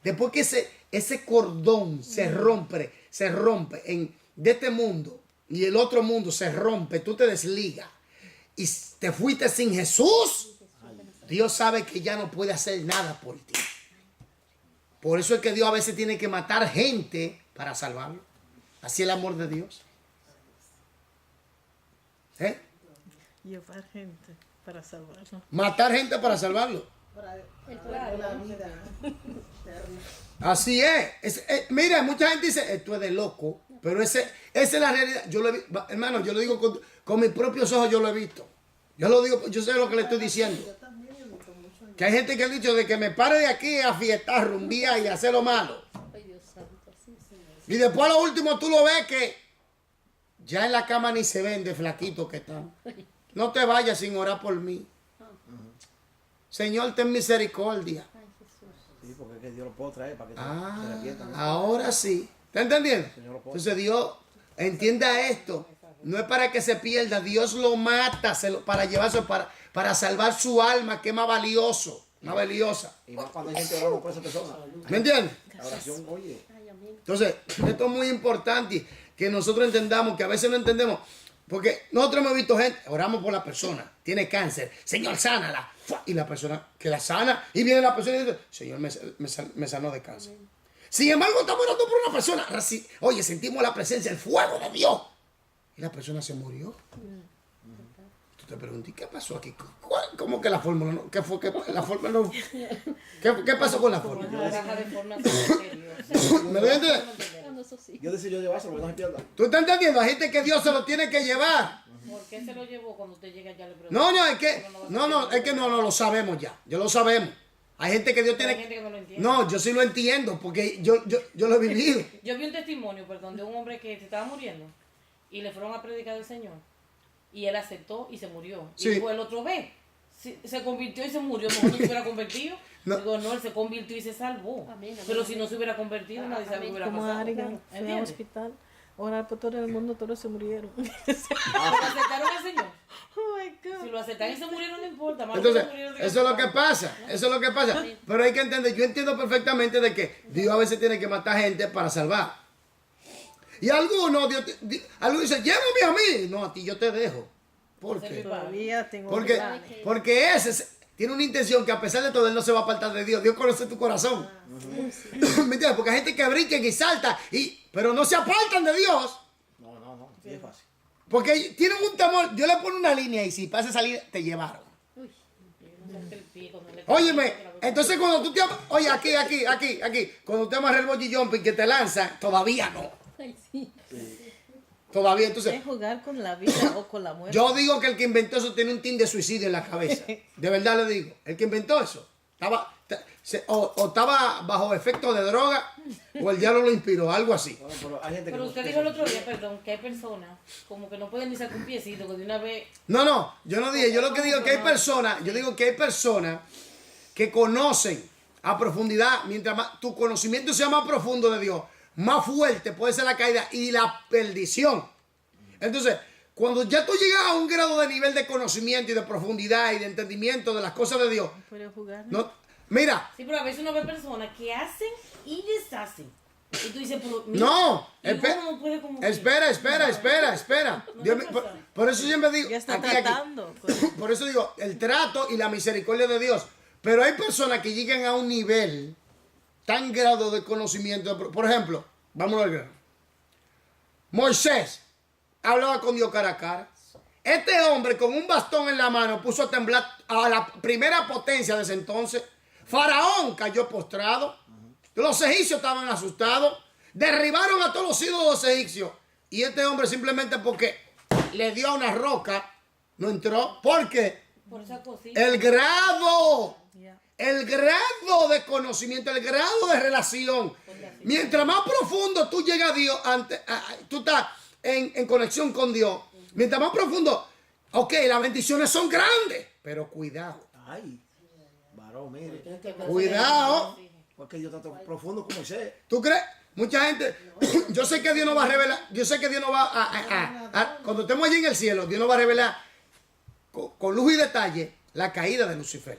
después que ese cordón se rompe de este mundo y el otro mundo se rompe, tú te desligas y te fuiste sin Jesús, Dios sabe que ya no puede hacer nada por ti. Por eso es que Dios a veces tiene que matar gente para salvarlo. Así es el amor de Dios. Llevar gente para salvarlo. Matar gente para salvarlo. Para la vida. Así es. Mira, mucha gente dice, esto es de loco, pero esa es la realidad. Yo lo hermano, yo lo digo con mis propios ojos, yo lo he visto. Yo lo digo, yo sé lo que le estoy diciendo. Que hay gente que ha dicho de que me pare de aquí a fiestar, rumbear y hacer lo malo. Y después a lo último tú lo ves que ya en la cama ni se ven de flaquito que están. No te vayas sin orar por mí. Señor, ten misericordia. Sí, porque es que Dios lo puede traer para que se arrepientan. Ahora sí. ¿Está entendiendo? Señor lo puede. Entonces Dios, entienda esto. No es para que se pierda. Dios lo mata para llevarse, para salvar su alma, que es más valioso, más valiosa. Y más cuando hay gente orando por esa persona. ¿Me entiendes? La oración, oye. Entonces, esto es muy importante que nosotros entendamos, que a veces no entendemos. Porque nosotros hemos visto gente, oramos por la persona, tiene cáncer, Señor, sánala. Y la persona que la sana, y viene la persona y dice, Señor, me sanó de cáncer. Sin embargo, estamos orando por una persona. Oye, sentimos la presencia, el fuego de Dios. Y la persona se murió. Tú te preguntas, ¿y qué pasó aquí? ¿Cómo que la fórmula no? ¿Qué fue que la fórmula no? ¿Qué pasó con la fórmula? Trabaja de forma misteriosa. ¿Me ves entender? Eso sí. Dios decidió llevárselo para que no se pierda. ¿Tú estás entendiendo? Hay gente que Dios se lo tiene que llevar. ¿Por qué se lo llevó cuando usted llega ya le pregunta? No, es que no lo sabemos ya. Yo lo sabemos. Hay gente que Dios Pero hay tiene. gente que no lo entiende. No, yo sí lo entiendo porque yo lo he vivido. Yo vi un testimonio, perdón, de un hombre que se estaba muriendo y le fueron a predicar del Señor y él aceptó y se murió. Sí. Y fue el otro vez. Se convirtió y se murió. Mejor no se hubiera convertido. No. Digo, no, él se convirtió y se salvó. Amén, amén, Pero amén. si no se hubiera convertido, nadie sabe qué hubiera Como pasado. Arigan fue al ¿Entiendes? hospital, orar por todo el mundo, todos se murieron. Pero aceptaron al Señor. Oh my God. Si lo aceptan y se murieron, no importa. Más Entonces, se murieron, eso es lo que pasa. Eso es lo que pasa. Pero hay que entender, yo entiendo perfectamente de que Dios a veces tiene que matar gente para salvar. Y algunos, algunos dicen, llévame a mí. No, a ti yo te dejo. ¿Por qué? Todavía tengo Porque, planes. porque tiene una intención que a pesar de todo él no se va a apartar de Dios. Dios conoce tu corazón. ¿Me entiendes? Porque hay gente que brinca y salta, pero no se apartan de Dios. No, sí es fácil. Porque tienen un temor. Dios le pone una línea y si pasa a salir, te llevaron. Óyeme, entonces cuando tú te oye, aquí, cuando te amarras el bungee jumping que te lanza, todavía no. Ay, sí. Todavía, entonces, Es jugar con la vida o con la muerte. yo digo que el que inventó eso tiene un tin de suicidio en la cabeza. De verdad le digo. El que inventó eso o estaba bajo efecto de droga o el diablo lo inspiró, algo así. Bueno, pero hay gente Pero que usted dijo el otro día, perdón, que hay personas como que no pueden ni sacar un piecito, que de una vez... No, yo no dije. Yo lo que digo es que hay personas, yo digo que hay personas que conocen a profundidad. Mientras más tu conocimiento sea más profundo de Dios, más fuerte puede ser la caída y la perdición. Entonces, cuando ya tú llegas a un grado de nivel de conocimiento y de profundidad y de entendimiento de las cosas de Dios, Puede jugar. no, mira, Sí, pero a veces uno ve personas que hacen y deshacen. Y tú dices, pero... mira, no, y uno no puede como que- espera. No Dios te me- pasa. por eso siempre digo, Ya está aquí. tratando. Por eso digo, el trato y la misericordia de Dios. Pero hay personas que llegan a un nivel tan grado de conocimiento. Por ejemplo, vamos al grano. Moisés hablaba con Dios cara a cara. Este hombre con un bastón en la mano puso a temblar a la primera potencia de ese entonces. Faraón cayó postrado. Los egipcios estaban asustados. Derribaron a todos los ídolos de los egipcios. Y este hombre simplemente porque le dio a una roca, no entró. ¿Por qué? Por esa cosita. El grado. Ya. El grado de conocimiento, el grado de relación. Mientras más profundo tú llegas a Dios, tú estás en conexión con Dios. Mientras más profundo, ok, las bendiciones son grandes, pero cuidado. Ay, varón, mire. Cuidado. Porque Dios está tan profundo como Moisés. ¿Tú crees? Mucha gente, yo sé que Dios no va a revelar, yo sé que Dios no va cuando estemos allí en el cielo, Dios nos va a revelar con luz y detalle la caída de Lucifer.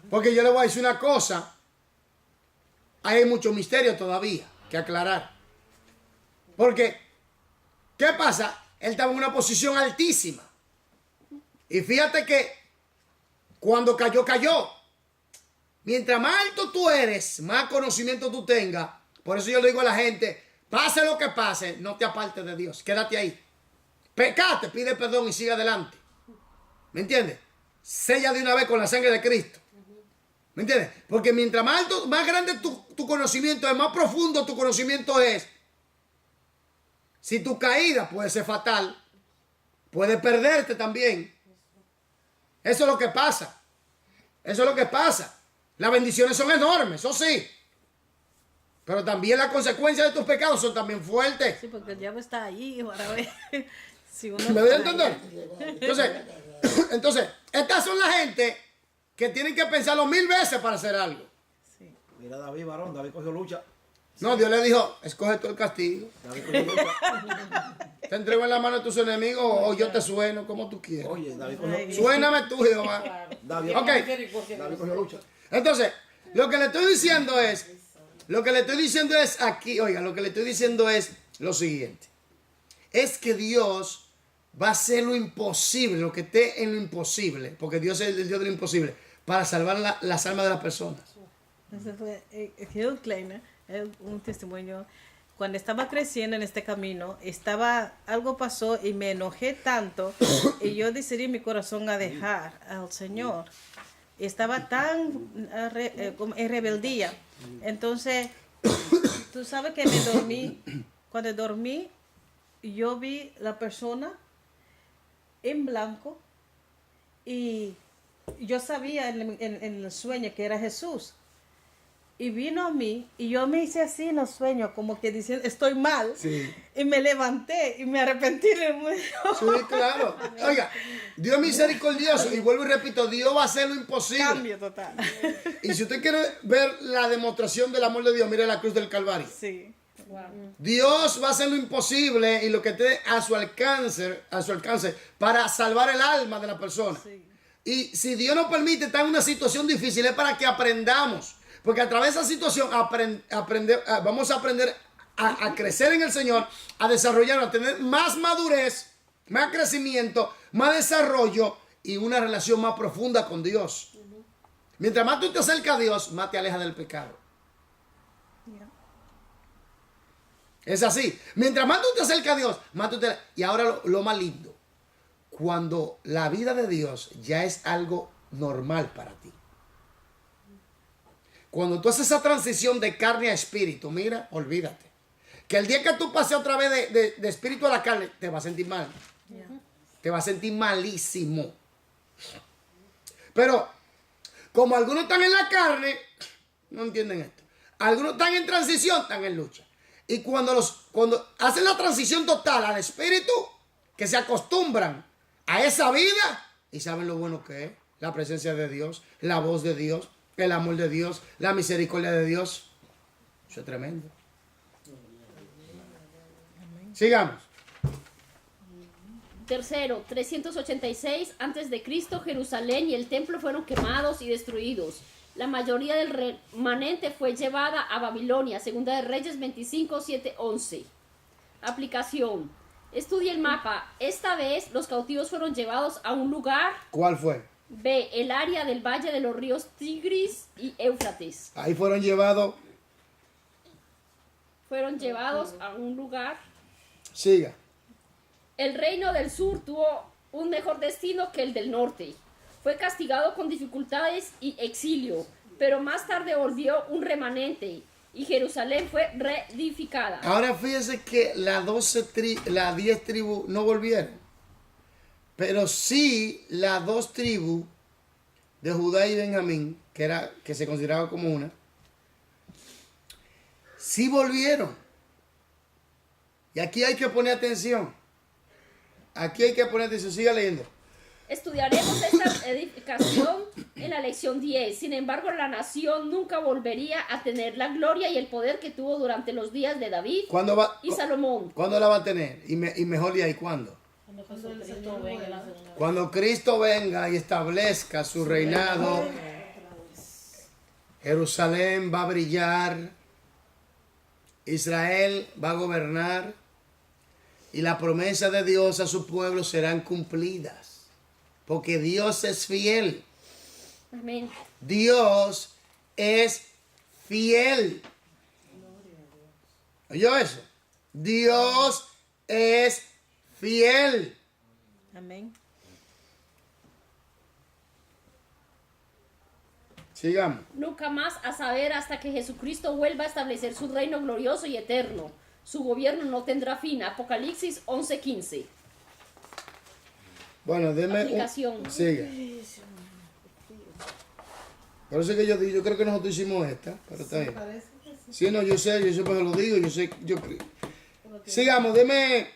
Porque yo le voy a decir una cosa, hay mucho misterio todavía que aclarar. Porque, ¿qué pasa? Él estaba en una posición altísima. Y fíjate que cuando cayó. Mientras más alto tú eres, más conocimiento tú tengas. Por eso yo le digo a la gente, pase lo que pase, no te apartes de Dios. Quédate ahí. Pecate, pide perdón y sigue adelante. ¿Me entiendes? Sella de una vez con la sangre de Cristo. ¿Me entiendes? Porque mientras más alto, más grande tu conocimiento es, más profundo tu conocimiento es. Si tu caída puede ser fatal, puede perderte también. Eso es lo que pasa. Eso es lo que pasa. Las bendiciones son enormes, eso sí. Pero también las consecuencias de tus pecados son también fuertes. Sí, porque el diablo está allí para ver si uno... ¿Me voy a entender? Entonces, Entonces, estas son la gente que tienen que pensarlo 1000 veces para hacer algo. Sí. Mira a David, varón, David cogió lucha. No, Dios le dijo, escoge tú el castigo. David cogió lucha. Te entrego en la mano de tus enemigos o yo te sueno, como tú quieras. Oye, David cogió, Suéname tú, Jehová. Claro. David, Ok. David cogió lucha. Entonces, lo que le estoy diciendo es aquí, oiga, lo que le estoy diciendo es lo siguiente. Es que Dios va a hacer lo imposible, lo que esté en lo imposible, porque Dios es el Dios de lo imposible, para salvar las almas de las personas. Ese fue Hill Kleiner, un testimonio. Cuando estaba creciendo en este camino, algo pasó y me enojé tanto y yo decidí en mi corazón a dejar al Señor. Estaba tan como en rebeldía. Entonces, tú sabes que me dormí. Cuando dormí, yo vi la persona en blanco y yo sabía en el sueño que era Jesús. Y vino a mí y yo me hice así en los sueños, como que diciendo, estoy mal. Sí. Y me levanté y me arrepentí de mucho. Sí, claro. Oiga, Dios es misericordioso y vuelvo y repito, Dios va a hacer lo imposible. Cambio total. Y si usted quiere ver la demostración del amor de Dios, mire la cruz del Calvario. Sí. Dios va a hacer lo imposible y lo que esté a su alcance para salvar el alma de la persona. Sí. Y si Dios nos permite estar en una situación difícil es para que aprendamos. Porque a través de esa situación vamos a aprender a crecer en el Señor, a desarrollarnos, a tener más madurez, más crecimiento, más desarrollo y una relación más profunda con Dios. Mientras más tú te acercas a Dios, más te alejas del pecado. Es así. Mientras más tú te acercas a Dios, más tú te... Y ahora lo más lindo. Cuando la vida de Dios ya es algo normal para ti. Cuando tú haces esa transición de carne a espíritu, mira, olvídate. Que el día que tú pases otra vez de espíritu a la carne, te vas a sentir mal. Te vas a sentir malísimo. Pero, como algunos están en la carne, no entienden esto. Algunos están en transición, están en lucha. Y cuando hacen la transición total al espíritu, que se acostumbran a esa vida y saben lo bueno que es, la presencia de Dios, la voz de Dios, el amor de Dios, la misericordia de Dios. Eso es tremendo. Sigamos. Tercero, 386 a.C., Jerusalén y el templo fueron quemados y destruidos. La mayoría del remanente fue llevada a Babilonia. Segunda de Reyes 25, 7, 11. Aplicación. Estudia el mapa. Esta vez los cautivos fueron llevados a un lugar. ¿Cuál fue? B. El área del valle de los ríos Tigris y Éufrates. Ahí fueron llevados. Fueron llevados a un lugar. Siga. El reino del sur tuvo un mejor destino que el del norte. Fue castigado con dificultades y exilio, pero más tarde volvió un remanente y Jerusalén fue reedificada. Ahora fíjese que las 10 tribus no volvieron. Pero sí las 2 tribus de Judá y Benjamín, que se consideraba como una, sí volvieron. Y aquí hay que poner atención. Aquí hay que poner atención. Siga leyendo. Estudiaremos esta edificación en la lección 10. Sin embargo, la nación nunca volvería a tener la gloria y el poder que tuvo durante los días de David y Salomón. ¿Cuándo la va a tener? Y mejor de ahí, ¿cuándo? Cuando Jesucristo venga en la segunda vez. Cuando Cristo venga y establezca su reinado, Jerusalén va a brillar, Israel va a gobernar y la promesa de Dios a su pueblo serán cumplidas. Porque Dios es fiel. Amén. Dios es fiel. ¿Oyó eso? Dios es fiel. Amén. Sigamos. Nunca más a saber hasta que Jesucristo vuelva a establecer su reino glorioso y eterno. Su gobierno no tendrá fin. Apocalipsis 11:15. Bueno, deme Aplicación. Siga. Por eso es que yo creo que nosotros hicimos esta, pero está bien. Sí, no, yo sé, por eso lo digo, Sigamos, deme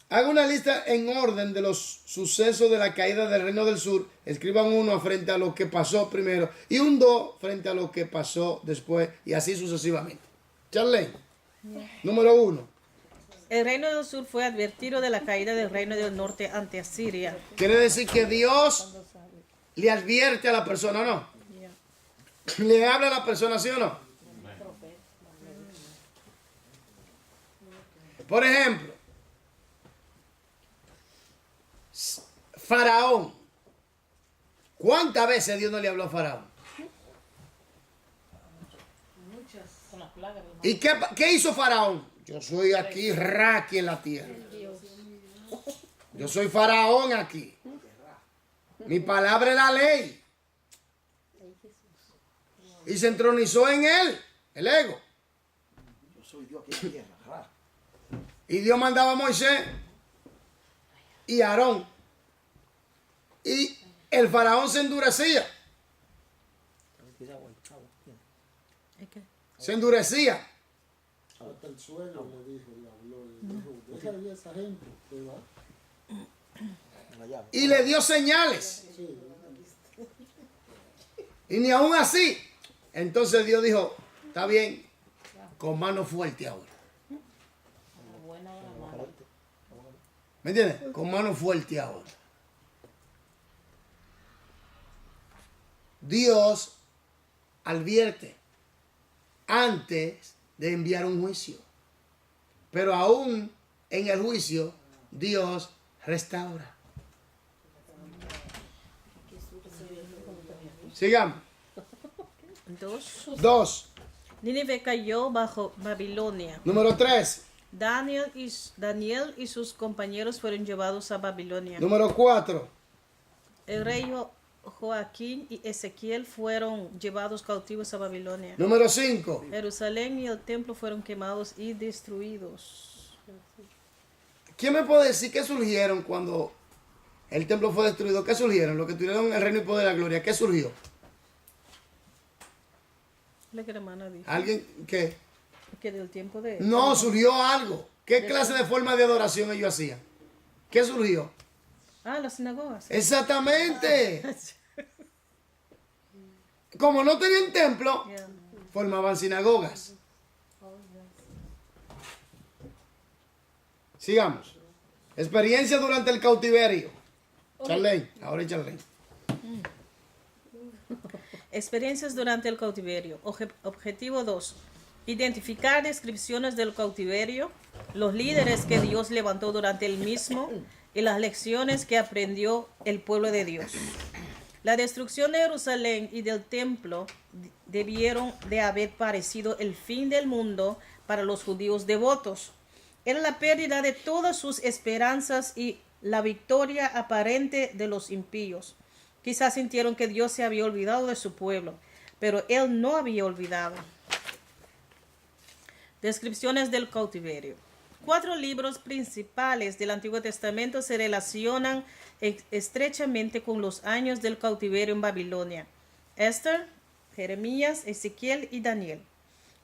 Haga una lista en orden de los sucesos de la caída del Reino del Sur. Escriban uno frente a lo que pasó primero y un 2 frente a lo que pasó después y así sucesivamente. Charlene, número 1. El reino del sur fue advertido de la caída del reino del norte ante Asiria. Quiere decir que Dios le advierte a la persona, ¿o no? Le habla a la persona, ¿sí o no? Por ejemplo, Faraón. ¿Cuántas veces Dios no le habló a Faraón? Con las plagas del mar. ¿Y qué hizo Faraón? Yo soy aquí Raki en la tierra. Yo soy Faraón aquí. Mi palabra es la ley. Y se entronizó en él, el ego. Yo soy Dios aquí en la tierra. Ra. Y Dios mandaba a Moisés y a Aarón. Y el faraón se endurecía. Se endurecía. Hasta el suelo le dijo, le habló, le dijo, deja ir a esa gente, que va. Y le dio señales. Sí, Y ni aún así. Entonces Dios dijo, está bien, con mano fuerte ahora. La buena o la mala. ¿Me entiendes? Con mano fuerte ahora. Dios advierte antes de enviar un juicio. Pero aún en el juicio, Dios restaura. Sigamos. 2. Nínive cayó bajo Babilonia. Número 3. Daniel y sus compañeros fueron llevados a Babilonia. Número 4. El rey Joaquín y Ezequiel fueron llevados cautivos a Babilonia. Número 5. Jerusalén y el templo fueron quemados y destruidos. ¿Quién me puede decir qué surgieron cuando el templo fue destruido? ¿Qué surgieron? Los que tuvieron el reino y poder de la gloria. ¿Qué surgió? La que la hermana dijo. ¿Alguien qué? Que del tiempo de... No, surgió algo. ¿Qué clase de forma de adoración ellos hacían? ¿Qué surgió? Ah, las sinagogas. Exactamente. Como no tenían templo, Yeah. formaban sinagogas. Sigamos. Experiencia durante el cautiverio. Charlene, ahora es Charlene. Experiencias durante el cautiverio. Objetivo 2. Identificar descripciones del cautiverio, los líderes que Dios levantó durante el mismo y las lecciones que aprendió el pueblo de Dios. La destrucción de Jerusalén y del templo debieron de haber parecido el fin del mundo para los judíos devotos. Era la pérdida de todas sus esperanzas y la victoria aparente de los impíos. Quizás sintieron que Dios se había olvidado de su pueblo, pero Él no había olvidado. Descripciones del cautiverio. 4 libros principales del Antiguo Testamento se relacionan estrechamente con los años del cautiverio en Babilonia. Esther, Jeremías, Ezequiel y Daniel.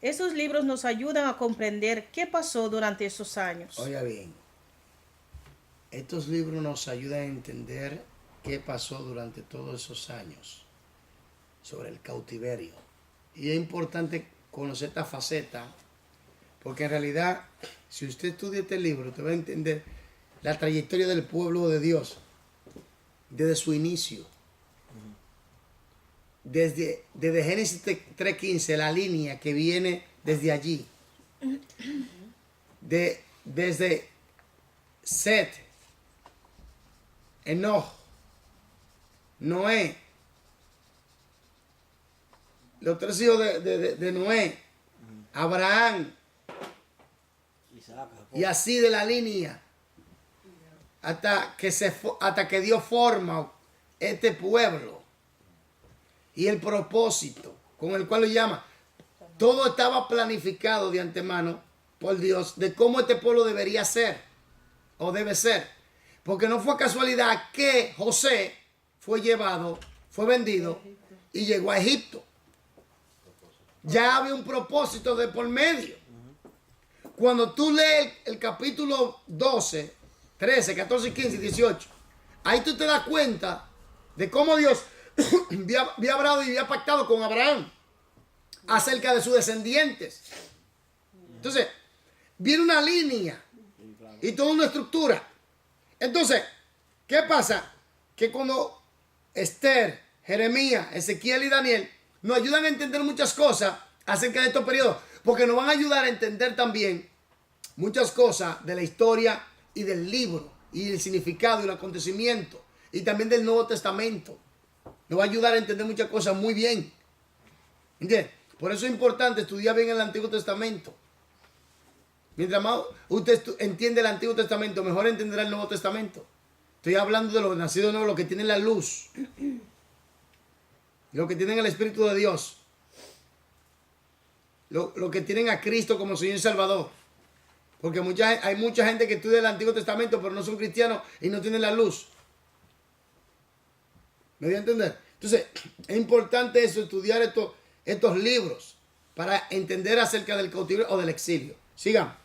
Esos libros nos ayudan a comprender qué pasó durante esos años. Oiga bien, estos libros nos ayudan a entender qué pasó durante todos esos años sobre el cautiverio. Y es importante conocer esta faceta, porque en realidad, si usted estudia este libro, usted va a entender la trayectoria del pueblo de Dios desde su inicio. Desde Génesis 3:15, la línea que viene desde allí. Desde Set, Enoch, Noé, los 3 hijos de Noé, Abraham, y así de la línea hasta que Dios forma este pueblo y el propósito con el cual lo llama. Todo estaba planificado de antemano por Dios de cómo este pueblo debería ser o debe ser, porque no fue casualidad que José fue llevado, fue vendido y llegó a Egipto. Ya había un propósito de por medio. Cuando tú lees el capítulo 12, 13, 14, 15 y 18. Ahí tú te das cuenta de cómo Dios había hablado y había pactado con Abraham acerca de sus descendientes. Entonces, viene una línea y toda una estructura. Entonces, ¿qué pasa? Que cuando Esther, Jeremías, Ezequiel y Daniel nos ayudan a entender muchas cosas acerca de estos periodos, porque nos van a ayudar a entender también muchas cosas de la historia y del libro y el significado y el acontecimiento y también del Nuevo Testamento. Nos va a ayudar a entender muchas cosas muy bien. ¿Entiendes? Por eso es importante estudiar bien el Antiguo Testamento. Mientras más usted entiende el Antiguo Testamento, mejor entenderá el Nuevo Testamento. Estoy hablando de los nacidos nuevos, los que tienen la luz, los que tienen el Espíritu de Dios, los que tienen a Cristo como Señor y Salvador. Porque hay mucha gente que estudia el Antiguo Testamento, pero no son cristianos y no tienen la luz. ¿Me voy a entender? Entonces, es importante eso, estudiar estos libros para entender acerca del cautiverio o del exilio. Sigan.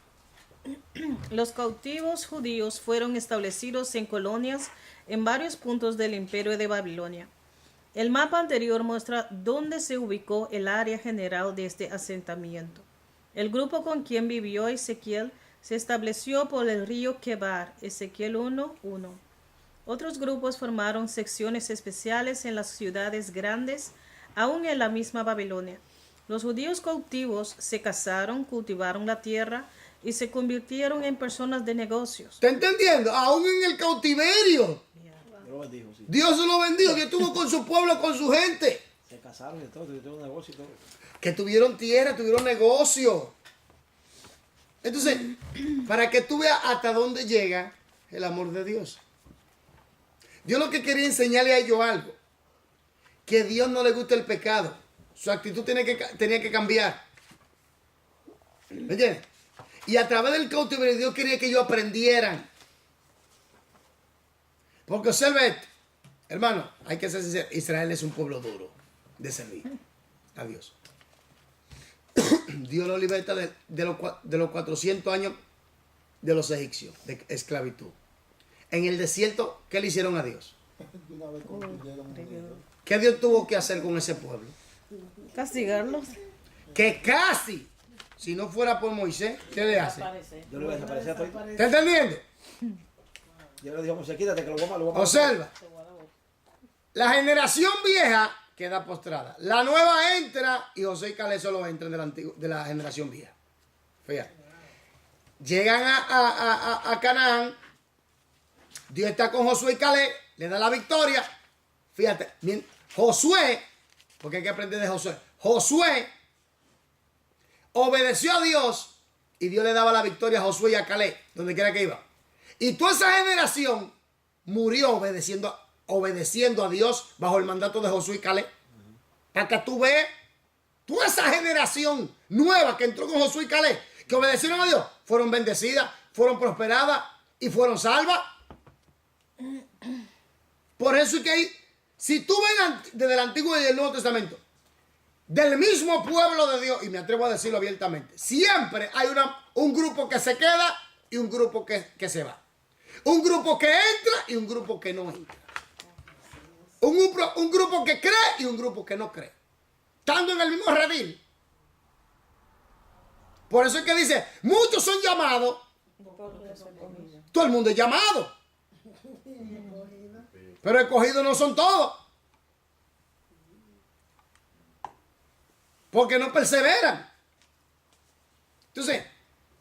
Los cautivos judíos fueron establecidos en colonias en varios puntos del imperio de Babilonia. El mapa anterior muestra dónde se ubicó el área general de este asentamiento. El grupo con quien vivió Ezequiel se estableció por el río Quebar, Ezequiel 1:1. Otros grupos formaron secciones especiales en las ciudades grandes, aún en la misma Babilonia. Los judíos cautivos se casaron, cultivaron la tierra y se convirtieron en personas de negocios. ¿Está entendiendo? Aún en el cautiverio, Dios lo bendijo, sí. Dios se lo bendijo, que estuvo con su pueblo, con su gente. Se casaron y todo, tuvieron un negocio y todo. Que tuvieron tierra, tuvieron negocio. Entonces, para que tú veas hasta dónde llega el amor de Dios. Dios lo que quería enseñarle a ellos algo. Que a Dios no le gusta el pecado. Su actitud tenía que cambiar. ¿Me entiendes? Y a través del cautiverio Dios quería que ellos aprendieran. Porque observe esto. Hermano, hay que ser sincero. Israel es un pueblo duro de servir a Dios. Dios lo liberta de los 400 años de los egipcios, de esclavitud. En el desierto, ¿qué le hicieron a Dios? Una vez construyeron un río. ¿Qué Dios tuvo que hacer con ese pueblo? Castigarlos. Que casi, si no fuera por Moisés, ¿qué le hace? Aparece. Yo le voy a desaparecer a todo. ¿Está entendiendo? Yo le dije, Moisés, quítate que lo voy a matar. Observa. La generación vieja queda postrada. La nueva entra y José y Caleb solo entran de la generación vieja. Fíjate. Llegan a Canaán. Dios está con Josué y Caleb. Le da la victoria. Fíjate. Josué, porque hay que aprender de Josué. Josué obedeció a Dios y Dios le daba la victoria a Josué y a Caleb, donde quiera que iba. Y toda esa generación murió obedeciendo a Dios bajo el mandato de Josué y Caleb. Para que tú veas, toda esa generación nueva que entró con Josué y Caleb, que obedecieron a Dios, fueron bendecidas, fueron prosperadas y fueron salvas. Por eso es que si tú ves desde el Antiguo y el Nuevo Testamento, del mismo pueblo de Dios, y me atrevo a decirlo abiertamente, siempre hay un grupo que se queda y un grupo que se va. Un grupo que entra y un grupo que no entra. Un grupo que cree y un grupo que no cree. Estando en el mismo redil. Por eso es que dice, muchos son llamados. Todo el mundo es llamado. Pero escogidos no son todos. Porque no perseveran. Entonces,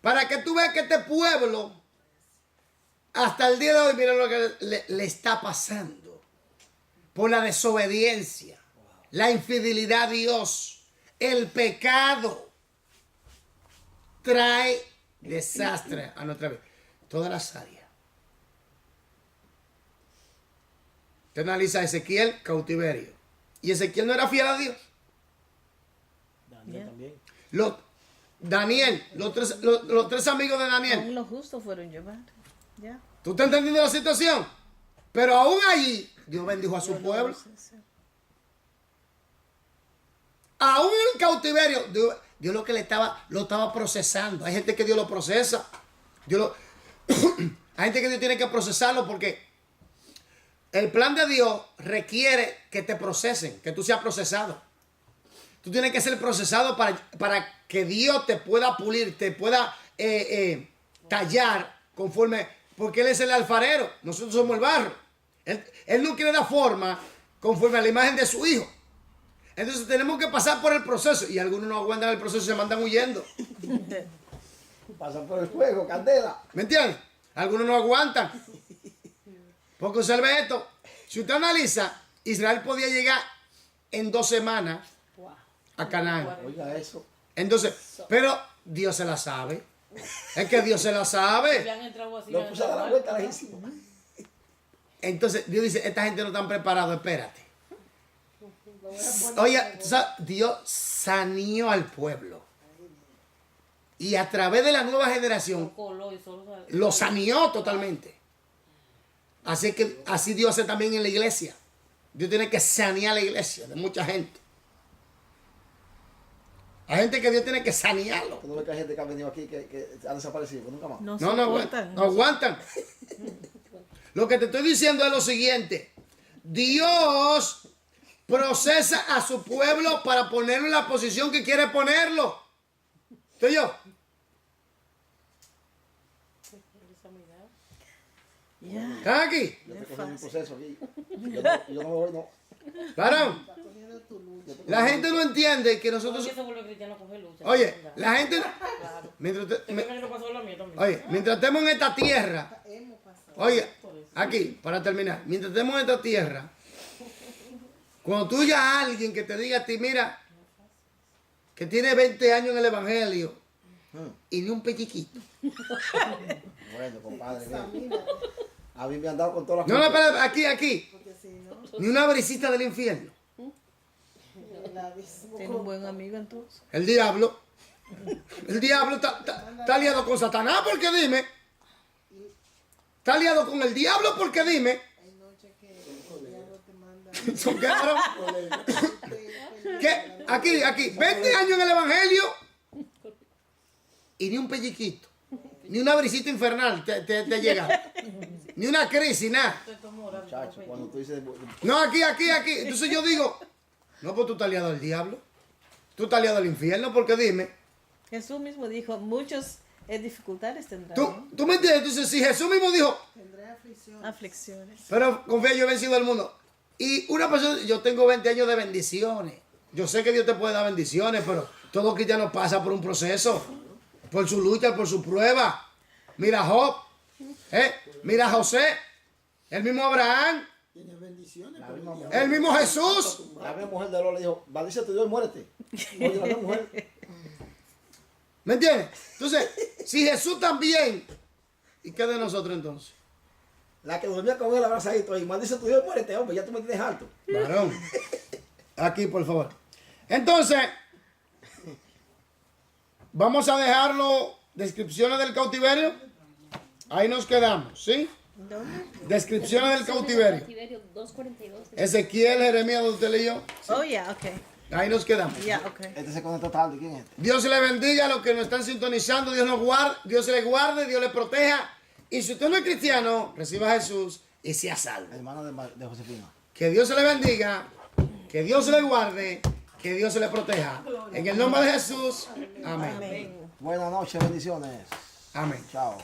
para que tú veas que este pueblo, hasta el día de hoy, mira lo que le está pasando. Por la desobediencia, la infidelidad a Dios, el pecado, trae desastre a nuestra vida. Todas las áreas. Usted analiza a Ezequiel, cautiverio. Y Ezequiel no era fiel a Dios. Daniel también. Daniel, los tres amigos de Daniel. Aún los justos fueron llevados. Ya. ¿Tú estás entendiendo la situación? Pero aún allí, Dios bendijo a su pueblo. Aún en el cautiverio, Dios lo que lo estaba procesando. Hay gente que Dios lo procesa. Hay gente que Dios tiene que procesarlo porque el plan de Dios requiere que te procesen, que tú seas procesado. Tú tienes que ser procesado para que Dios te pueda pulir, te pueda tallar conforme, porque Él es el alfarero, nosotros somos el barro. Él no quiere dar forma conforme a la imagen de su Hijo. Entonces tenemos que pasar por el proceso y algunos no aguantan el proceso y se mandan huyendo. Pasan por el fuego, candela. ¿Me entiendes? Algunos no aguantan. Porque observe esto. Si usted analiza, Israel podía llegar en 2 semanas a Canaán. Oiga eso. Entonces, pero Dios se la sabe. Es que Dios se la Le sabe. han entrado así. Lo puse a dar la vuelta lejísimo. Entonces Dios dice, esta gente no está preparada, espérate. Oye, tú sabes, Dios saneó al pueblo. Y a través de la nueva generación lo saneó totalmente. Así que así Dios hace también en la iglesia. Dios tiene que sanear la iglesia de mucha gente. Hay gente que Dios tiene que sanearlo. Tú no ves que hay gente que ha venido aquí que han desaparecido, pues nunca más. No, No aguantan. No aguantan. Lo que te estoy diciendo es lo siguiente. Dios procesa a su pueblo para ponerlo en la posición que quiere ponerlo. ¿Estoy yo? Ya. ¿Están aquí? Yo estoy cogiendo mi proceso aquí. Yo no me voy, no. ¿Varón? La gente no entiende que nosotros... Se vuelve cristiano a coger lucha. Oye, la gente... Claro. Mientras, También lo pasó lo mío también. oye, mientras estemos en esta tierra... Oye, aquí, para terminar. Mientras estemos en esta tierra... Cuando tú ya a alguien que te diga a ti, mira... Que tiene 20 años en el evangelio... Y ni un pelliquito. Bueno, compadre. A mí me han dado con todas las No, no, cosas. espera, aquí. Porque si no, Ni una brisita del infierno. el abismo. Tiene un buen amigo entonces. El diablo. El diablo está aliado con Satanás, porque dime. Está aliado con el diablo, porque dime. Hay noches que el diablo te manda. ¿Son qué, varón? ¿Qué? Aquí, 20 años en el evangelio. Y ni un pelliquito. Ni una brisita infernal te llega. Ni una crisis, nada. Muchacho, cuando tú dices... No, aquí. Entonces yo digo, no, pues tú estás aliado al diablo. Tú estás aliado al infierno, porque dime. Jesús mismo dijo, muchas dificultades tendrán. ¿Tú me entiendes? Entonces, si Jesús mismo dijo, Tendré aflicción. Aflicciones. pero confía, yo he vencido al mundo. Y una persona, yo tengo 20 años de bendiciones. Yo sé que Dios te puede dar bendiciones, pero todo cristiano pasa por un proceso. Por su lucha, por su prueba. Mira a Job. Mira a José. El mismo Abraham. Tiene bendiciones. La misma mujer, El mismo Jesús. la misma mujer de Lot le dijo, maldice a tu Dios y muérete. Oye, la misma mujer. ¿Me entiendes? Entonces, si Jesús también, ¿y qué de nosotros entonces? La que dormía con él abrazadito y maldice a tu Dios y muérete, hombre, ya tú me tienes alto. Varón. Aquí, por favor. Entonces, vamos a dejarlo, descripciones del cautiverio. Ahí nos quedamos, ¿sí? ¿Dónde? Descripciones del cautiverio. 2:42. Ezequiel, Jeremías, donde usted leyó. Oh, ya, ok. Ahí nos quedamos. Ya, ok. Este se conectó tarde, ¿quién es este? Dios le bendiga a los que nos están sintonizando. Dios nos guarde, Dios se le guarde, Dios le proteja. Y si usted no es cristiano, reciba a Jesús y sea salvo. Hermano de Josefina. Que Dios se le bendiga, que Dios se le guarde, que Dios se le proteja. En el nombre de Jesús, amén. Buenas noches, bendiciones. Amén. Chao.